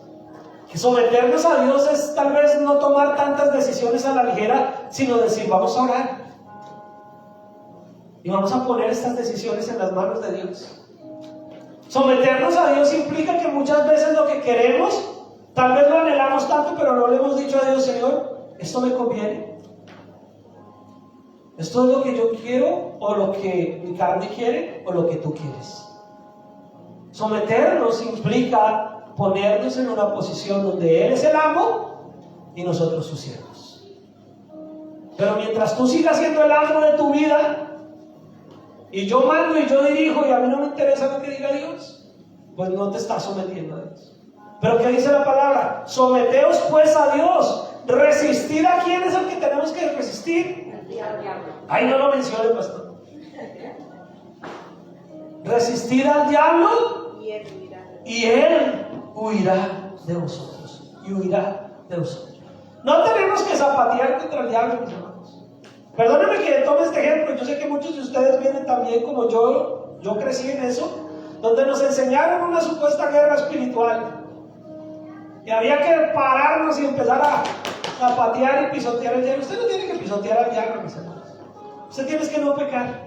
Que someternos a Dios es tal vez no tomar tantas decisiones a la ligera, sino decir, vamos a orar y vamos a poner estas decisiones en las manos de Dios. Someternos a Dios implica que muchas veces lo que queremos, tal vez lo anhelamos tanto, pero no le hemos dicho a Dios, Señor, esto me conviene. Esto es lo que yo quiero, o lo que mi carne quiere, o lo que tú quieres. Someternos implica ponernos en una posición donde Él es el amo y nosotros sus siervos. Pero mientras tú sigas siendo el amo de tu vida, y yo mando y yo dirijo y a mí no me interesa lo que diga Dios, pues no te estás sometiendo a Dios. Pero ¿qué dice la palabra? Someteos pues a Dios. Resistir a quién es el que tenemos que resistir. Ay, no lo mencione, pastor. Resistir al diablo y él huirá de vosotros. Y huirá de vosotros. No tenemos que zapatear contra el diablo, mis hermanos. Perdónenme que tome este ejemplo. Yo sé que muchos de ustedes vienen también como yo crecí en eso, donde nos enseñaron una supuesta guerra espiritual. Y había que pararnos y empezar a zapatear y pisotear al diablo. Usted no tiene que pisotear al diablo, mis hermanos. Usted tiene que no pecar.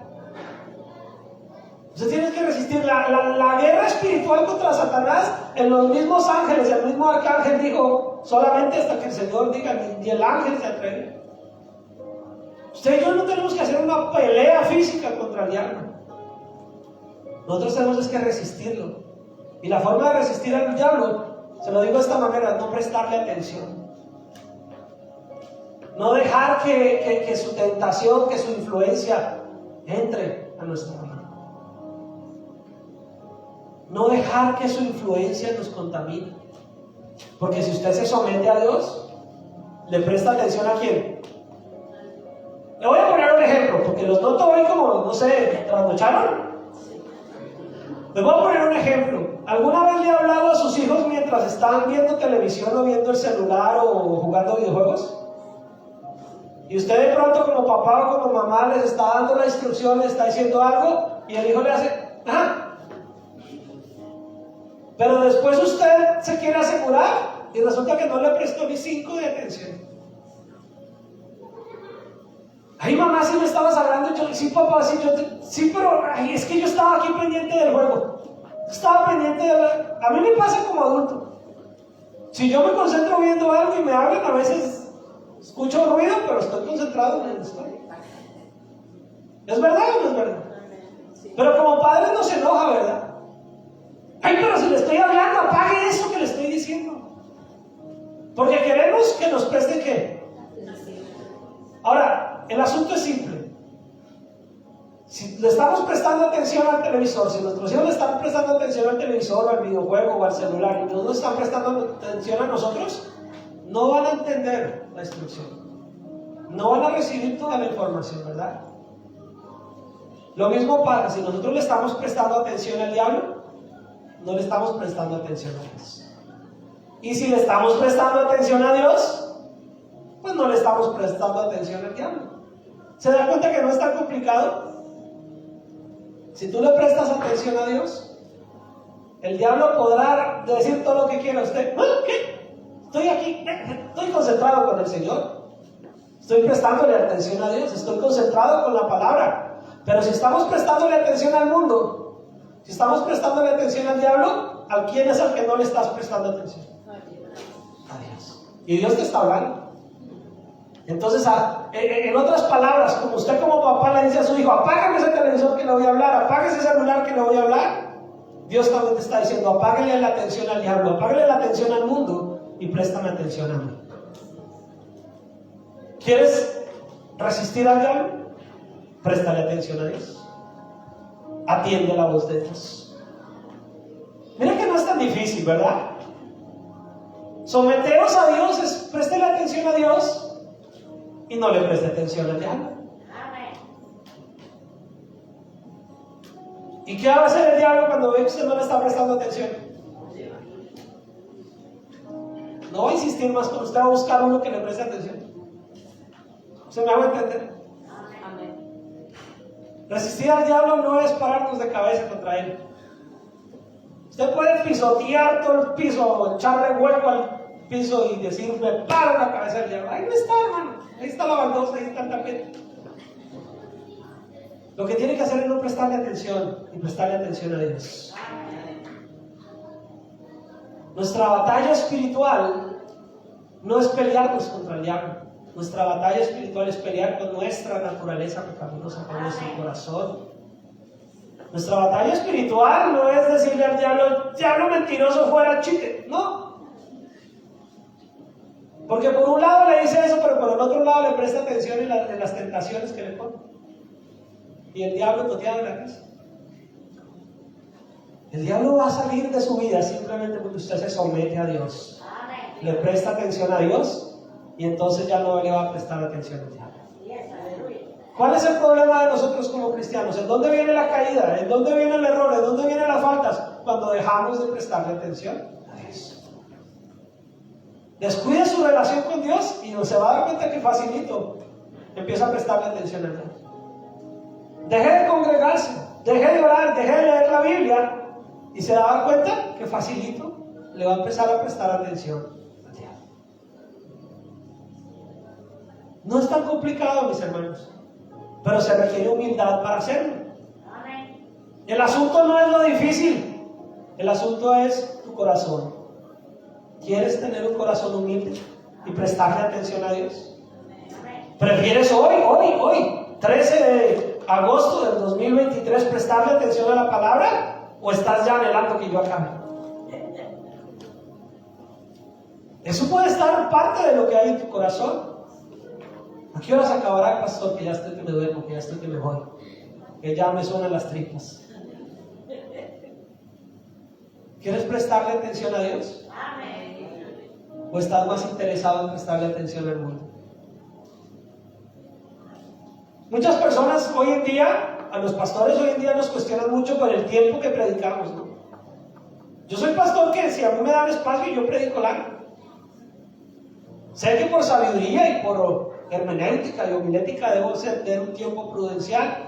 Usted tiene que resistir la guerra espiritual contra Satanás. En los mismos ángeles, el mismo arcángel dijo, solamente hasta que el Señor diga, ni el ángel se atreve. Usted y yo no tenemos que hacer una pelea física contra el diablo. Nosotros tenemos que resistirlo. Y la forma de resistir al diablo, se lo digo de esta manera, no prestarle atención. No dejar que su tentación, que su influencia entre a nuestra vida. No dejar que su influencia nos contamine. Porque si usted se somete a Dios, ¿le presta atención a quién? Le voy a poner un ejemplo, porque los noto hoy como, no sé, ¿trasnocharon? Les voy a poner un ejemplo. ¿Alguna vez le ha hablado a sus hijos mientras están viendo televisión o viendo el celular o jugando videojuegos? Y usted de pronto como papá o como mamá les está dando la instrucción, les está diciendo algo y el hijo le hace, ajá. Pero después usted se quiere asegurar y resulta que no le prestó ni 5 de atención. Ay, mamá, si me estabas hablando, yo, sí, papá, sí, sí, pero ay, es que yo estaba aquí pendiente del juego. Estaba pendiente de a mí me pasa como adulto. Si yo me concentro viendo algo y me hablan, a veces escucho ruido, pero estoy concentrado en el estoy. ¿Es verdad o no es verdad? Pero como padre no se enoja, ¿verdad? Ay, pero si le estoy hablando, apague eso que le estoy diciendo. Porque queremos que nos preste ¿qué? Ahora, el asunto es simple. Si le estamos prestando atención al televisor, si nuestros hijos le están prestando atención al televisor o al videojuego o al celular y no nos están prestando atención a nosotros, no van a entender la instrucción. No van a recibir toda la información, ¿verdad? Lo mismo pasa, si nosotros le estamos prestando atención al diablo, no le estamos prestando atención a Dios. Y si le estamos prestando atención a Dios, pues no le estamos prestando atención al diablo. ¿Se da cuenta que no es tan complicado? Si tú le prestas atención a Dios, el diablo podrá decir todo lo que quiera a usted. ¿Qué? Estoy aquí, estoy concentrado con el Señor. Estoy prestándole atención a Dios, estoy concentrado con la palabra. Pero si estamos prestándole atención al mundo, si estamos prestándole atención al diablo, ¿a quién es al que no le estás prestando atención? A Dios. Y Dios te está hablando. Entonces, en otras palabras, como usted como papá le dice a su hijo, apágame ese televisor que le voy a hablar, apague ese celular que le voy a hablar, Dios también te está diciendo, apáguele la atención al diablo, apáguele la atención al mundo y préstame atención a mí. ¿Quieres resistir al diablo? Préstale atención a Dios. Atiende la voz de Dios. Mira que no es tan difícil, ¿verdad? Someteos a Dios es préstale atención a Dios y no le preste atención al diablo. ¿Y qué va a hacer el diablo cuando ve que usted no le está prestando atención? No va a insistir más con usted, va a buscar uno que le preste atención. ¿Se me va a entender? Amén. Resistir al diablo no es pararnos de cabeza contra él. Usted puede pisotear todo el piso, echarle vuelco al piso y decir, me paro en la cabeza del diablo. Ahí no está, hermano. Ahí está la baldosa, ahí está el tapete. Lo que tiene que hacer es no prestarle atención y prestarle atención a Dios. Nuestra batalla espiritual no es pelearnos contra el diablo. Nuestra batalla espiritual es pelear con nuestra naturaleza pecaminosa, con nuestro corazón. Nuestra batalla espiritual no es decirle al diablo mentiroso, fuera, chiste. No. Porque por un lado le dice eso, pero por el otro lado le presta atención en las tentaciones que le pone. Y el diablo toteado en la casa. El diablo va a salir de su vida simplemente porque usted se somete a Dios. Le presta atención a Dios y entonces ya no le va a prestar atención al diablo. ¿Cuál es el problema de nosotros como cristianos? ¿En dónde viene la caída? ¿En dónde viene el error? ¿En dónde vienen las faltas? Cuando dejamos de prestarle atención a Dios. Descuide su relación con Dios y no se va a dar cuenta que facilito empieza a prestarle atención a Dios. Deje de congregarse, deje de orar, deje de leer la Biblia y se da cuenta que facilito le va a empezar a prestar atención a Dios. No es tan complicado, mis hermanos, pero se requiere humildad para hacerlo. El asunto no es lo difícil, el asunto es tu corazón. ¿Quieres tener un corazón humilde y prestarle atención a Dios? ¿Prefieres hoy, 13 de agosto del 2023, prestarle atención a la palabra? ¿O estás ya anhelando que yo acabe? Eso puede estar parte de lo que hay en tu corazón. ¿A qué horas acabará, pastor? Que ya estoy que me duermo, que ya estoy que me voy, que ya me suenan las tripas. ¿Quieres prestarle atención a Dios? ¿O estás más interesado en prestarle atención al mundo? Muchas personas hoy en día, a los pastores hoy en día nos cuestionan mucho por el tiempo que predicamos, ¿no? Yo soy pastor que si a mí me dan espacio yo predico largo. Sé que por sabiduría y por hermenéutica y homilética debo tener un tiempo prudencial.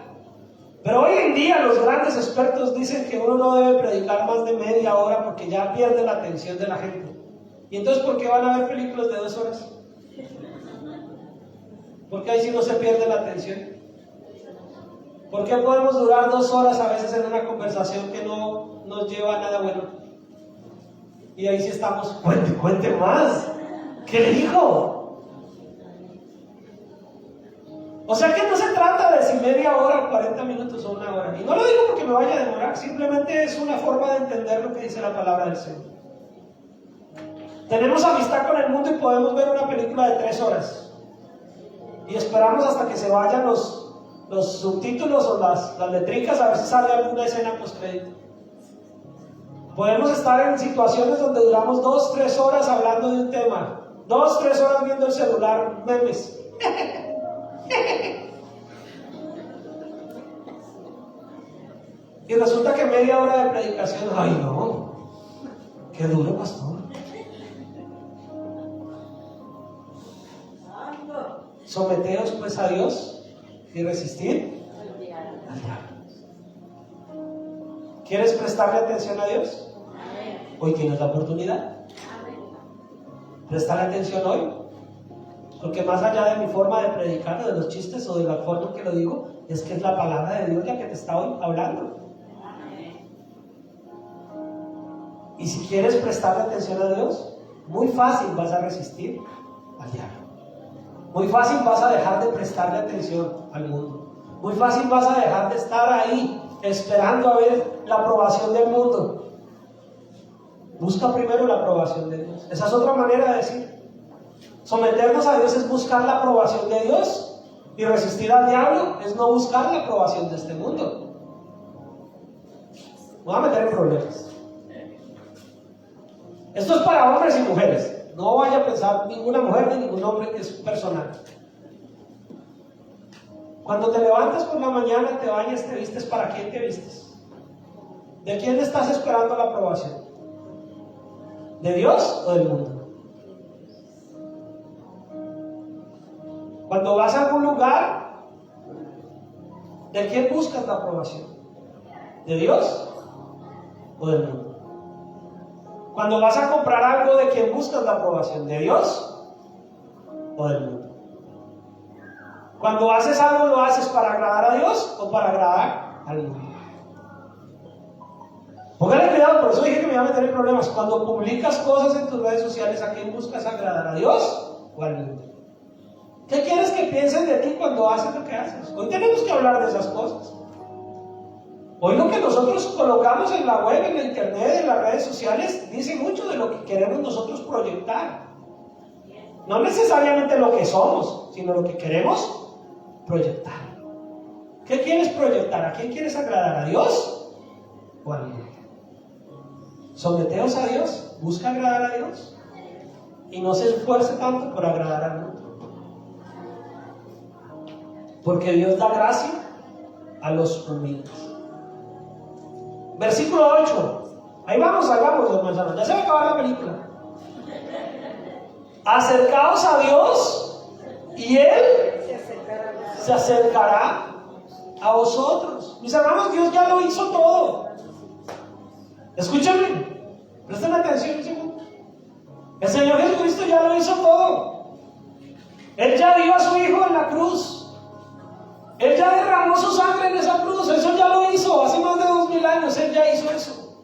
Pero hoy en día los grandes expertos dicen que uno no debe predicar más de media hora porque ya pierde la atención de la gente. ¿Y entonces por qué van a ver películas de 2 horas? ¿Por qué ahí sí no se pierde la atención? ¿Por qué podemos durar 2 horas a veces en una conversación que no nos lleva a nada bueno? Y ahí sí estamos, cuente más. ¿Qué le dijo? O sea que no se trata de si media hora, 40 minutos o 1 hora. Y no lo digo porque me vaya a demorar, simplemente es una forma de entender lo que dice la palabra del Señor. Tenemos amistad con el mundo y podemos ver una película de 3 horas. Y esperamos hasta que se vayan los subtítulos o las letricas a ver si sale alguna escena postcrédito. Podemos estar en situaciones donde duramos 2-3 horas hablando de un tema. 2-3 horas viendo el celular, memes. Y resulta que media hora de predicación, ay no, qué duro, pastor. Someteos pues a Dios y resistir al diablo. ¿Quieres prestarle atención a Dios? Hoy tienes la oportunidad. Prestarle atención hoy. Porque más allá de mi forma de predicar, de los chistes o de la forma en que lo digo, es que es la palabra de Dios la que te está hoy hablando. Y si quieres prestarle atención a Dios, muy fácil vas a resistir al diablo. Muy fácil vas a dejar de prestarle atención al mundo. Muy fácil vas a dejar de estar ahí esperando a ver la aprobación del mundo. Busca primero la aprobación de Dios. Esa es otra manera de decir. Someternos a Dios es buscar la aprobación de Dios, y resistir al diablo es no buscar la aprobación de este mundo. Me voy a meter en problemas. Esto es para hombres y mujeres. No vaya a pensar ninguna mujer ni ningún hombre, que es personal. Cuando te levantas por la mañana, te bañas, te vistes, ¿para quién te vistes? ¿De quién estás esperando la aprobación? ¿De Dios o del mundo? Cuando vas a algún lugar, ¿de quién buscas la aprobación? ¿De Dios o del mundo? Cuando vas a comprar algo, ¿de quién buscas la aprobación? ¿De Dios o del mundo? Cuando haces algo, ¿lo haces para agradar a Dios o para agradar al mundo? Póngale cuidado, por eso dije que me iba a meter en problemas. Cuando publicas cosas en tus redes sociales, ¿a quién buscas agradar? ¿A Dios o al mundo? ¿Qué quieres que piensen de ti cuando haces lo que haces? Hoy tenemos que hablar de esas cosas. Hoy lo que nosotros colocamos en la web, en la internet, en las redes sociales, dice mucho de lo que queremos nosotros proyectar. No necesariamente lo que somos, sino lo que queremos proyectar. ¿Qué quieres proyectar? ¿A quién quieres agradar? ¿A Dios o al mundo? Someteos a Dios, busca agradar a Dios y no se esfuerce tanto por agradar al mundo. Porque Dios da gracia a los humildes. Versículo 8. Ahí vamos, hermanos. Ya se va a acabar la película. Acercaos a Dios y Él se acercará a vosotros. Mis hermanos, Dios ya lo hizo todo. Escúchenme, presten atención un segundo. El Señor Jesucristo ya lo hizo todo. Él ya dio a su Hijo en la cruz. Él ya derramó su sangre en esa cruz. Eso ya lo hizo hace más de 2000 años. Él ya hizo eso.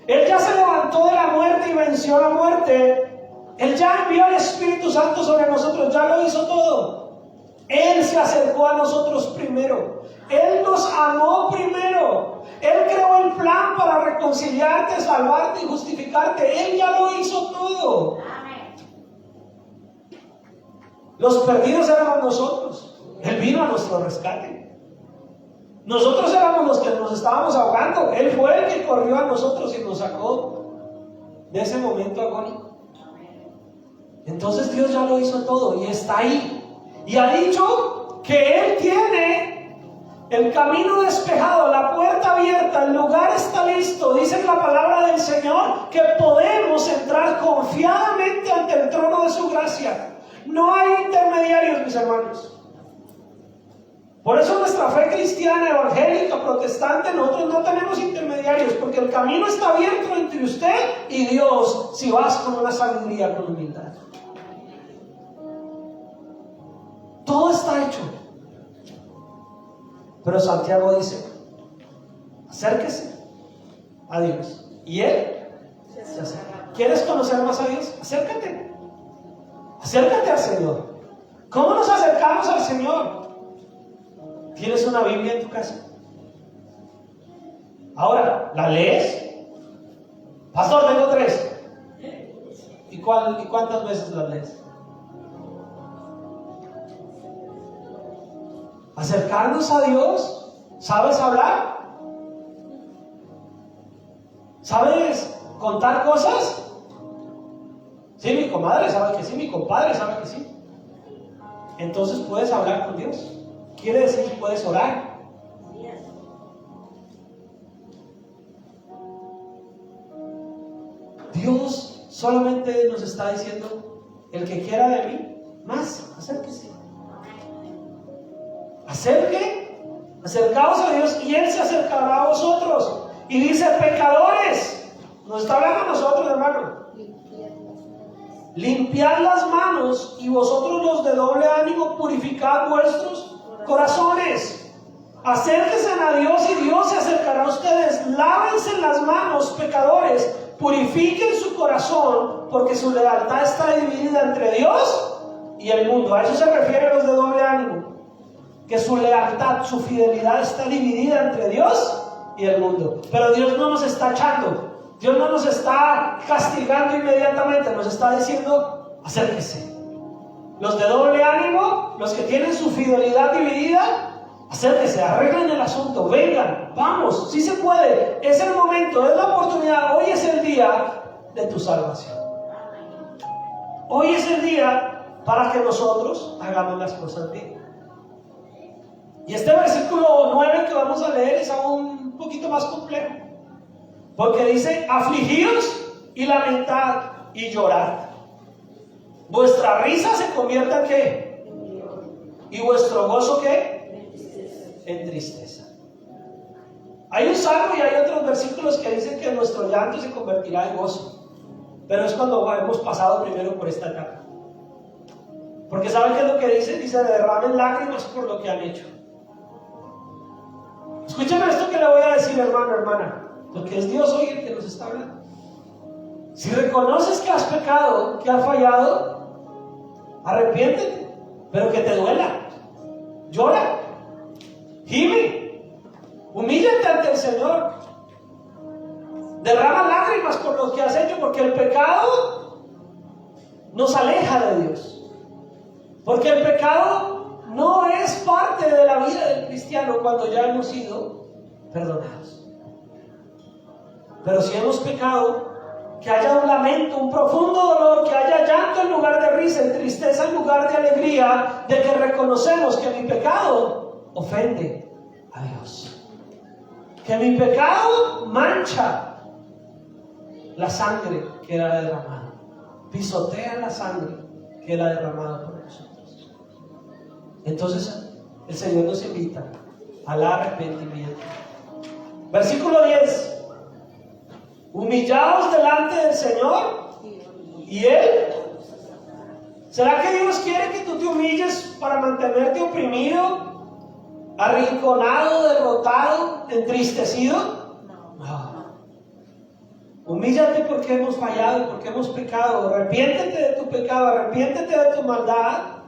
Él ya se levantó de la muerte y venció la muerte. Él ya envió al Espíritu Santo sobre nosotros. Ya lo hizo todo. Él se acercó a nosotros primero. Él nos amó primero. Él creó el plan para reconciliarte, salvarte y justificarte. Él ya lo hizo todo. Los perdidos éramos nosotros. Él vino a nuestro rescate. Nosotros éramos los que nos estábamos ahogando. Él fue el que corrió a nosotros y nos sacó de ese momento agónico. Entonces Dios ya lo hizo todo y está ahí. Y ha dicho que Él tiene el camino despejado, la puerta abierta, el lugar está listo. Dice la palabra del Señor que podemos entrar confiadamente ante el trono de su gracia. No hay intermediarios, mis hermanos. Por eso nuestra fe cristiana, evangélica, protestante, nosotros no tenemos intermediarios, porque el camino está abierto entre usted y Dios si vas con una sabiduría, con humildad. Todo está hecho. Pero Santiago dice, acérquese a Dios y Él se acerca. ¿Quieres conocer más a Dios? Acércate. Acércate al Señor. ¿Cómo nos acercamos al Señor? ¿Tienes una Biblia en tu casa? Ahora, ¿la lees? Pastor, tengo 3. ¿Y cuántas veces la lees? Acercarnos a Dios. ¿Sabes hablar? ¿Sabes contar cosas? Sí, mi comadre sabe que sí, mi compadre sabe que sí. Entonces puedes hablar con Dios. Quiere decir que puedes orar. Dios solamente nos está diciendo, el que quiera de mí, más, acérquese. Acercaos a Dios y Él se acercará a vosotros. Y dice, pecadores, nos está hablando a nosotros, hermano. Limpiad las manos y vosotros los de doble ánimo purificad vuestros corazones. Acérquense a Dios y Dios se acercará a ustedes. Lávense las manos, pecadores, purifiquen su corazón, porque su lealtad está dividida entre Dios y el mundo. A eso se refieren los de doble ánimo, que su lealtad, su fidelidad está dividida entre Dios y el mundo. Pero Dios no nos está echando, Dios no nos está castigando inmediatamente, nos está diciendo, acérquese. Los de doble ánimo, los que tienen su fidelidad dividida, acérquese, arreglen el asunto, vengan, vamos, sí se puede, es el momento, es la oportunidad, hoy es el día de tu salvación. Hoy es el día para que nosotros hagamos las cosas bien. Y este versículo 9 que vamos a leer es aún un poquito más complejo, porque dice, afligíos y lamentad y llorad. Vuestra risa se convierta en ¿qué? ¿Y vuestro gozo qué? En tristeza. Hay un salmo y hay otros versículos que dicen que nuestro llanto se convertirá en gozo. Pero es cuando hemos pasado primero por esta etapa. Porque ¿saben qué es lo que dice? Dice, derramen lágrimas por lo que han hecho. Escúchame esto que le voy a decir, hermano, hermana. Porque es Dios hoy el que nos está hablando. Si reconoces que has pecado, que has fallado, arrepiéntete, pero que te duela. Llora, gime, humíllate ante el Señor. Derrama lágrimas por lo que has hecho, porque el pecado nos aleja de Dios. Porque el pecado no es parte de la vida del cristiano cuando ya hemos sido perdonados. Pero si hemos pecado, que haya un lamento, un profundo dolor, que haya llanto en lugar de risa, y tristeza en lugar de alegría, de que reconocemos que mi pecado ofende a Dios. Que mi pecado mancha la sangre que era derramada, pisotea la sangre que era derramada por nosotros. Entonces el Señor nos invita al arrepentimiento. Versículo 10. Humillaos delante del Señor y Él. ¿Será que Dios quiere que tú te humilles para mantenerte oprimido, arrinconado, derrotado, entristecido? No. Humíllate porque hemos fallado, porque hemos pecado. Arrepiéntete de tu pecado, arrepiéntete de tu maldad.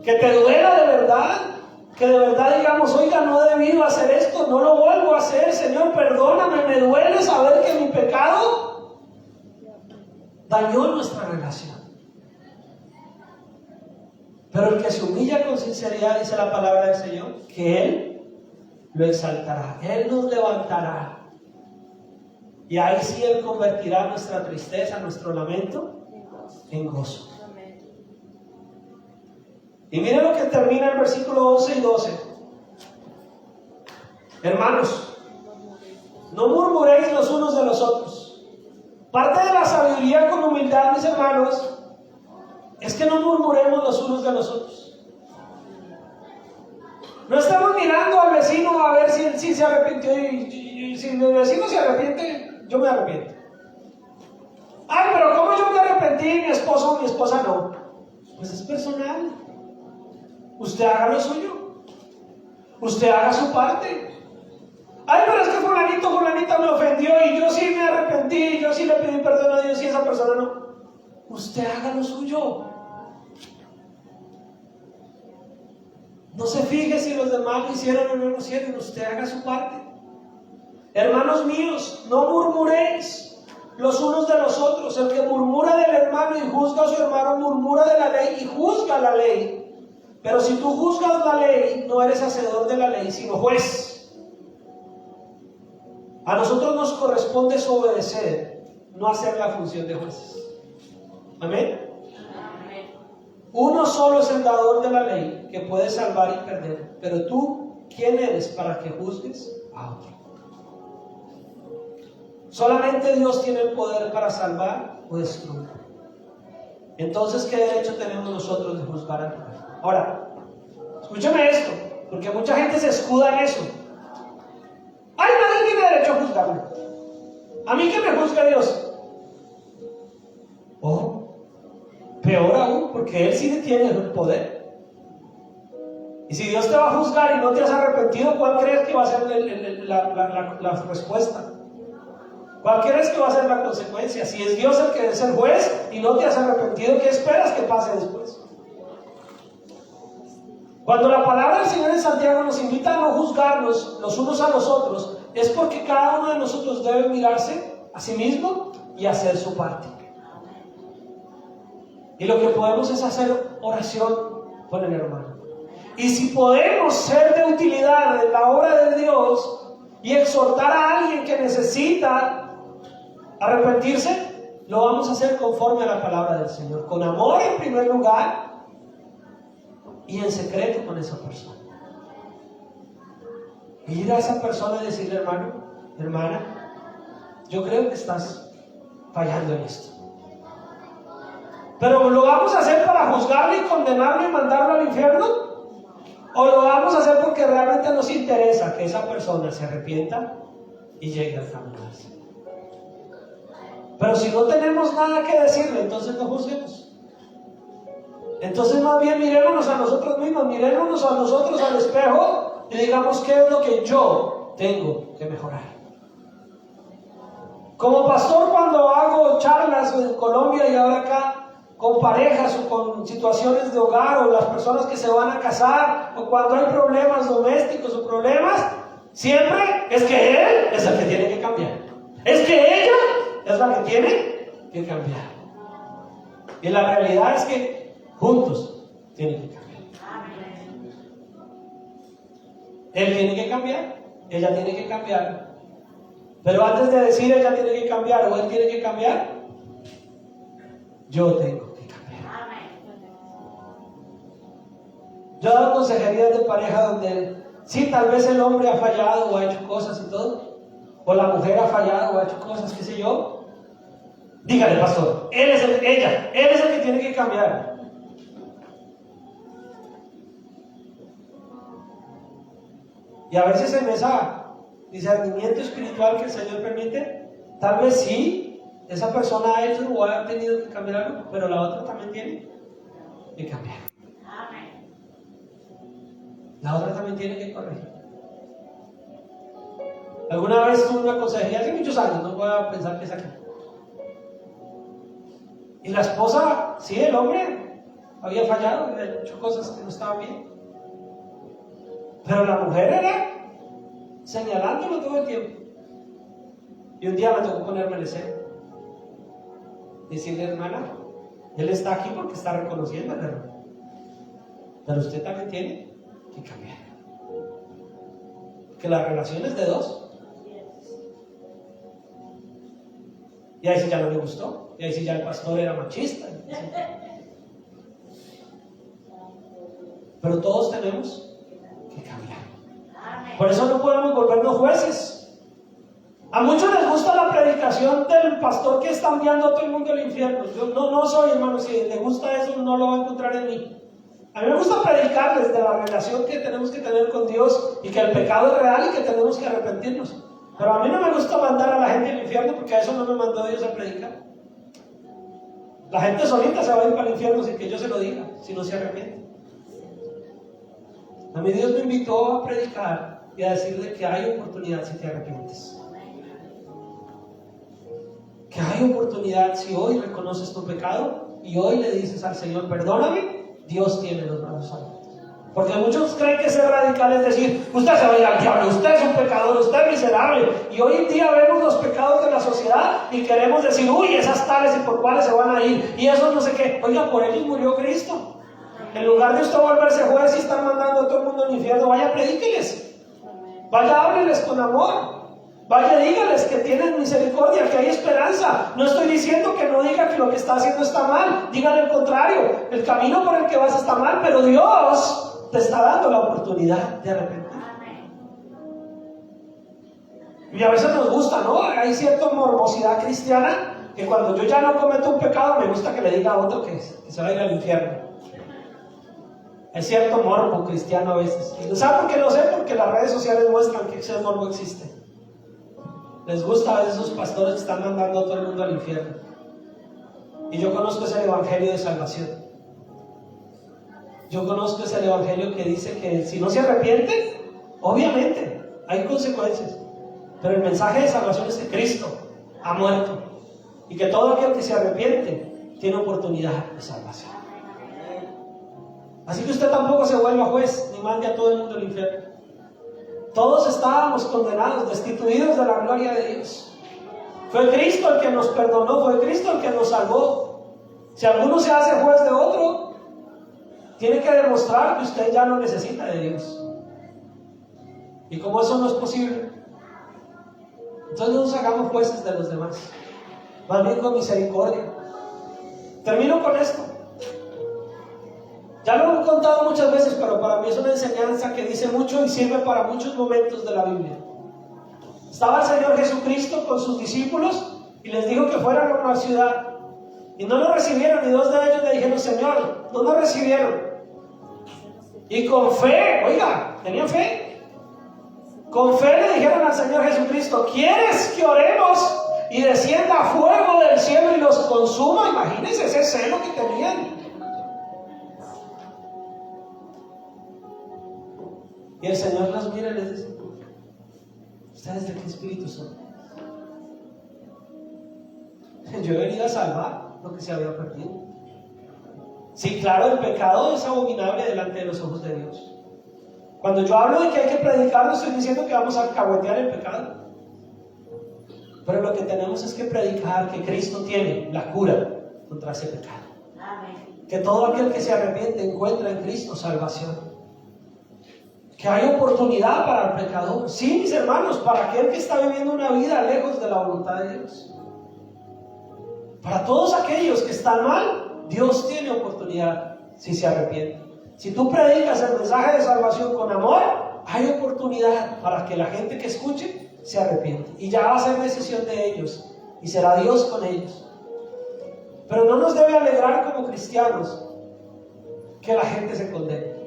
Que te duela de verdad. Que de verdad digamos, oiga, no he debido hacer esto, no lo vuelvo a hacer, Señor, perdóname, me duele saber que mi pecado dañó nuestra relación. Pero el que se humilla con sinceridad, dice la palabra del Señor, que Él lo exaltará, Él nos levantará. Y ahí sí Él convertirá nuestra tristeza, nuestro lamento, en gozo. Y miren lo que termina el versículo 11 y 12. Hermanos, no murmuréis los unos de los otros. Parte de la sabiduría con humildad, mis hermanos, es que no murmuremos los unos de los otros. No estamos mirando al vecino a ver si él sí se arrepintió y si mi vecino se arrepiente, yo me arrepiento. Ay, pero ¿cómo yo me arrepentí? Mi esposo o mi esposa no. Pues es personal. Usted haga lo suyo. Usted haga su parte. Ay, pero es que fulanito, fulanita me ofendió y yo sí me arrepentí, yo sí le pedí perdón a Dios y esa persona no. Usted haga lo suyo. No se fije si los demás lo hicieron o no lo hicieron. Usted haga su parte. Hermanos míos, no murmuréis los unos de los otros. El que murmura del hermano y juzga a su hermano murmura de la ley y juzga la ley. Pero si tú juzgas la ley, no eres hacedor de la ley, sino juez. A nosotros nos corresponde obedecer, no hacer la función de jueces. ¿Amén? Amén. Uno solo es el dador de la ley, que puede salvar y perder. Pero tú, ¿quién eres para que juzgues a otro? Solamente Dios tiene el poder para salvar o destruir. Entonces, ¿qué derecho tenemos nosotros de juzgar al prójimo? Ahora, escúchame esto, porque mucha gente se escuda en eso. Ay, nadie tiene derecho a juzgarme. A mí que me juzga Dios. Oh, peor aún, porque Él sí tiene el poder. Y si Dios te va a juzgar y no te has arrepentido, ¿cuál crees que va a ser la respuesta? ¿Cuál crees que va a ser la consecuencia? Si es Dios el que es el juez y no te has arrepentido, ¿qué esperas que pase después? Cuando la palabra del Señor en Santiago nos invita a no juzgarnos los unos a los otros, es porque cada uno de nosotros debe mirarse a sí mismo y hacer su parte. Y lo que podemos es hacer oración con el hermano. Y si podemos ser de utilidad en la obra de Dios y exhortar a alguien que necesita arrepentirse, lo vamos a hacer conforme a la palabra del Señor, con amor en primer lugar y en secreto con esa persona. Y ir a esa persona y decirle, hermano, hermana, yo creo que estás fallando en esto. Pero ¿lo vamos a hacer para juzgarle y condenarlo y mandarlo al infierno? O lo vamos a hacer porque realmente nos interesa que esa persona se arrepienta y llegue al camino del Señor. Pero si no tenemos nada que decirle, entonces no juzguemos. Entonces más bien mirémonos a nosotros mismos, mirémonos a nosotros al espejo y digamos qué es lo que yo tengo que mejorar. Como pastor, cuando hago charlas en Colombia y ahora acá con parejas o con situaciones de hogar o las personas que se van a casar o cuando hay problemas domésticos o problemas, siempre es que él es el que tiene que cambiar. Es que ella es la que tiene que cambiar. Y la realidad es que juntos tienen que cambiar. Él tiene que cambiar, ella tiene que cambiar. Pero antes de decir ella tiene que cambiar o él tiene que cambiar, yo tengo que cambiar. Yo he dado consejerías de pareja donde sí, tal vez el hombre ha fallado o ha hecho cosas y todo, o la mujer ha fallado o ha hecho cosas, qué sé yo. Dígale, pastor, él es el que tiene que cambiar. Y a veces en ese discernimiento espiritual que el Señor permite, tal vez sí, esa persona ha hecho o ha tenido que cambiar algo, pero la otra también tiene que cambiar. La otra también tiene que corregir. Alguna vez tuve una consejería hace muchos años, no voy a pensar que es aquí. Y la esposa, sí, el hombre había fallado, había hecho cosas que no estaban bien. Pero la mujer era señalándolo todo el tiempo. Y un día me tocó ponerme el escena. Decirle, hermana, él está aquí porque está reconociendo el error. Pero usted también tiene que cambiar. Que la relación es de dos. Y ahí sí ya no le gustó. Y ahí sí ya el pastor era machista. Pero todos tenemos que cambiar. Por eso no podemos volvernos jueces. A muchos les gusta la predicación del pastor que está enviando a todo el mundo al infierno. Yo no soy, hermano, si le gusta eso no lo va a encontrar en mí. A mí me gusta predicarles de la relación que tenemos que tener con Dios y que el pecado es real y que tenemos que arrepentirnos. Pero a mí no me gusta mandar a la gente al infierno porque a eso no me mandó Dios a predicar. La gente solita se va a ir para el infierno sin que yo se lo diga, si no se arrepiente. A mí Dios me invitó a predicar y a decirle que hay oportunidad si te arrepientes. Que hay oportunidad si hoy reconoces tu pecado y hoy le dices al Señor, perdóname, Dios tiene los brazos abiertos. Porque muchos creen que ser radical es decir, usted se va a ir al diablo, usted es un pecador, usted es miserable. Y hoy en día vemos los pecados de la sociedad y queremos decir, uy, esas tales y por cuáles se van a ir. Y eso no sé qué. Oiga, por ellos murió Cristo. En lugar de usted volverse juez y estar mandando a todo el mundo al infierno, vaya, predíqueles. Vaya, hábleles con amor. Vaya, dígales que tienen misericordia, que hay esperanza. No estoy diciendo que no diga que lo que está haciendo está mal. Díganle el contrario. El camino por el que vas está mal, pero Dios te está dando la oportunidad de arrepentir. Y a veces nos gusta, ¿no? Hay cierta morbosidad cristiana que cuando yo ya no cometo un pecado, me gusta que le diga a otro que se va a ir al infierno. Hay cierto morbo cristiano a veces. ¿Y saben por qué lo sé? Porque las redes sociales muestran que ese morbo existe. Les gusta a esos pastores que están mandando a todo el mundo al infierno. Y yo conozco ese evangelio de salvación. Yo conozco ese evangelio que dice que si no se arrepiente, obviamente hay consecuencias. Pero el mensaje de salvación es que Cristo ha muerto y que todo aquel que se arrepiente tiene oportunidad de salvación. Así que usted tampoco se vuelva juez ni mande a todo el mundo al infierno. Todos estábamos condenados, destituidos de la gloria de Dios. Fue Cristo el que nos perdonó, fue Cristo el que nos salvó. Si alguno se hace juez de otro, tiene que demostrar que usted ya no necesita de Dios. Y como eso no es posible, entonces no nos hagamos jueces de los demás, más bien con misericordia. Termino con esto. Ya lo he contado muchas veces, pero para mí es una enseñanza que dice mucho y sirve para muchos momentos de la Biblia. Estaba el Señor Jesucristo con sus discípulos y les dijo que fueran a una ciudad. Y no lo recibieron, y dos de ellos le dijeron, Señor, no nos recibieron. Y con fe, oiga, tenían fe. Con fe le dijeron al Señor Jesucristo: ¿quieres que oremos y descienda fuego del cielo y los consuma? Imagínense ese celo que tenían. Y el Señor los mira y les dice: ¿ustedes de qué espíritu son? Yo he venido a salvar lo que se había perdido. Sí, claro, el pecado es abominable delante de los ojos de Dios. Cuando yo hablo de que hay que predicar, no estoy diciendo que vamos a alcahuetear el pecado. Pero lo que tenemos es que predicar que Cristo tiene la cura contra ese pecado. Amén. Que todo aquel que se arrepiente encuentra en Cristo salvación. Que hay oportunidad para el pecador. Sí, mis hermanos, para aquel que está viviendo una vida lejos de la voluntad de Dios. Para todos aquellos que están mal, Dios tiene oportunidad si se arrepienten. Si tú predicas el mensaje de salvación con amor, hay oportunidad para que la gente que escuche se arrepiente. Y ya va a ser decisión de ellos. Y será Dios con ellos. Pero no nos debe alegrar como cristianos que la gente se condene.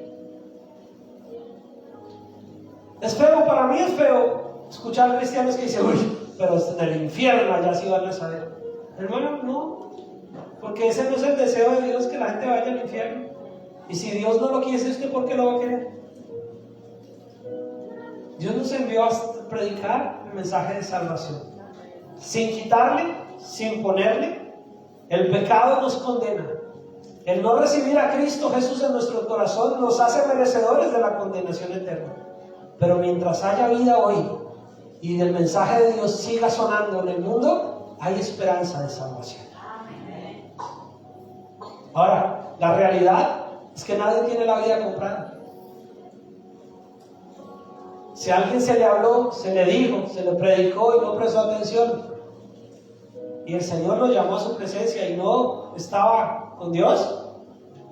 Es feo, para mí es feo escuchar cristianos que dicen: uy, pero en el infierno allá sí van a saber. Hermano, no, porque ese no es el deseo de Dios, que la gente vaya al infierno. Y si Dios no lo quiere, ¿usted por qué lo va a querer? Dios nos envió a predicar el mensaje de salvación, sin quitarle, sin ponerle. El pecado nos condena. El no recibir a Cristo Jesús en nuestro corazón nos hace merecedores de la condenación eterna. Pero mientras haya vida hoy y el mensaje de Dios siga sonando en el mundo, hay esperanza de salvación. Ahora, la realidad es que nadie tiene la vida comprada. Si a alguien se le habló, se le dijo, se le predicó y no prestó atención, y el Señor lo llamó a su presencia y no estaba con Dios,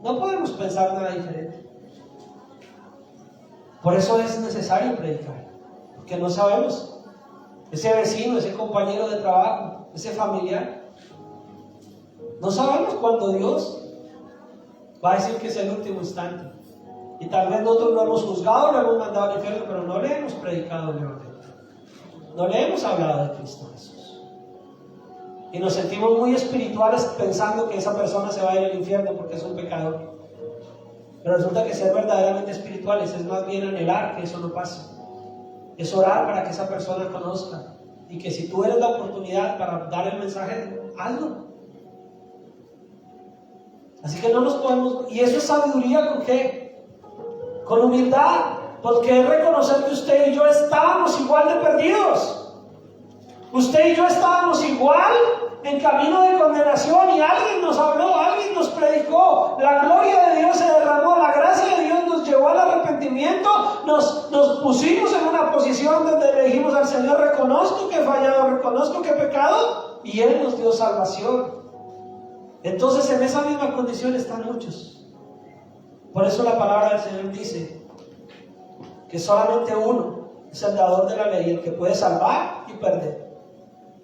no podemos pensar nada diferente. Por eso es necesario predicar, porque no sabemos. Ese vecino, ese compañero de trabajo, ese familiar, no sabemos cuándo Dios va a decir que es el último instante. Y tal vez nosotros lo hemos juzgado, lo hemos mandado al infierno, pero no le hemos predicado el Evangelio. No le hemos hablado de Cristo Jesús. Y nos sentimos muy espirituales pensando que esa persona se va a ir al infierno porque es un pecador. Pero resulta que ser verdaderamente espirituales es más bien anhelar que eso no pase. Es orar para que esa persona conozca. Y que si tú eres la oportunidad para dar el mensaje, hazlo. Así que no nos podemos... Y eso es sabiduría, ¿con qué? Con humildad. Porque es reconocer que usted y yo estábamos igual de perdidos. Usted y yo estábamos igual en camino de condenación, y alguien nos habló, alguien nos predicó, la gloria de Dios se derramó, la gracia de Dios nos llevó al arrepentimiento, nos pusimos en una posición donde le dijimos al Señor: reconozco que he fallado, reconozco que he pecado, y Él nos dio salvación. Entonces en esa misma condición están muchos. Por eso la palabra del Señor dice que solamente uno es el dador de la ley, el que puede salvar y perder.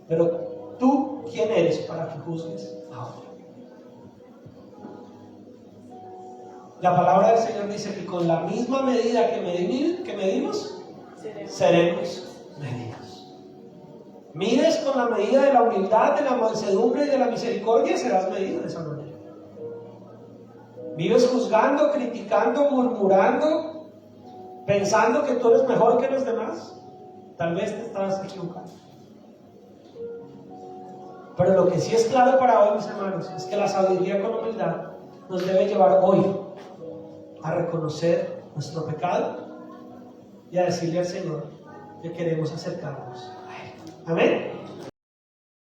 Pero ¿tú quién eres para que juzgues a otro? La palabra del Señor dice que con la misma medida que medimos, seremos medidos. Mides con la medida de la humildad, de la mansedumbre y de la misericordia, serás medido de esa manera. Vives juzgando, criticando, murmurando, pensando que tú eres mejor que los demás, tal vez te estás equivocando. Pero lo que sí es claro para hoy, mis hermanos, es que la sabiduría con humildad nos debe llevar hoy a reconocer nuestro pecado y a decirle al Señor que queremos acercarnos a Él. Amén.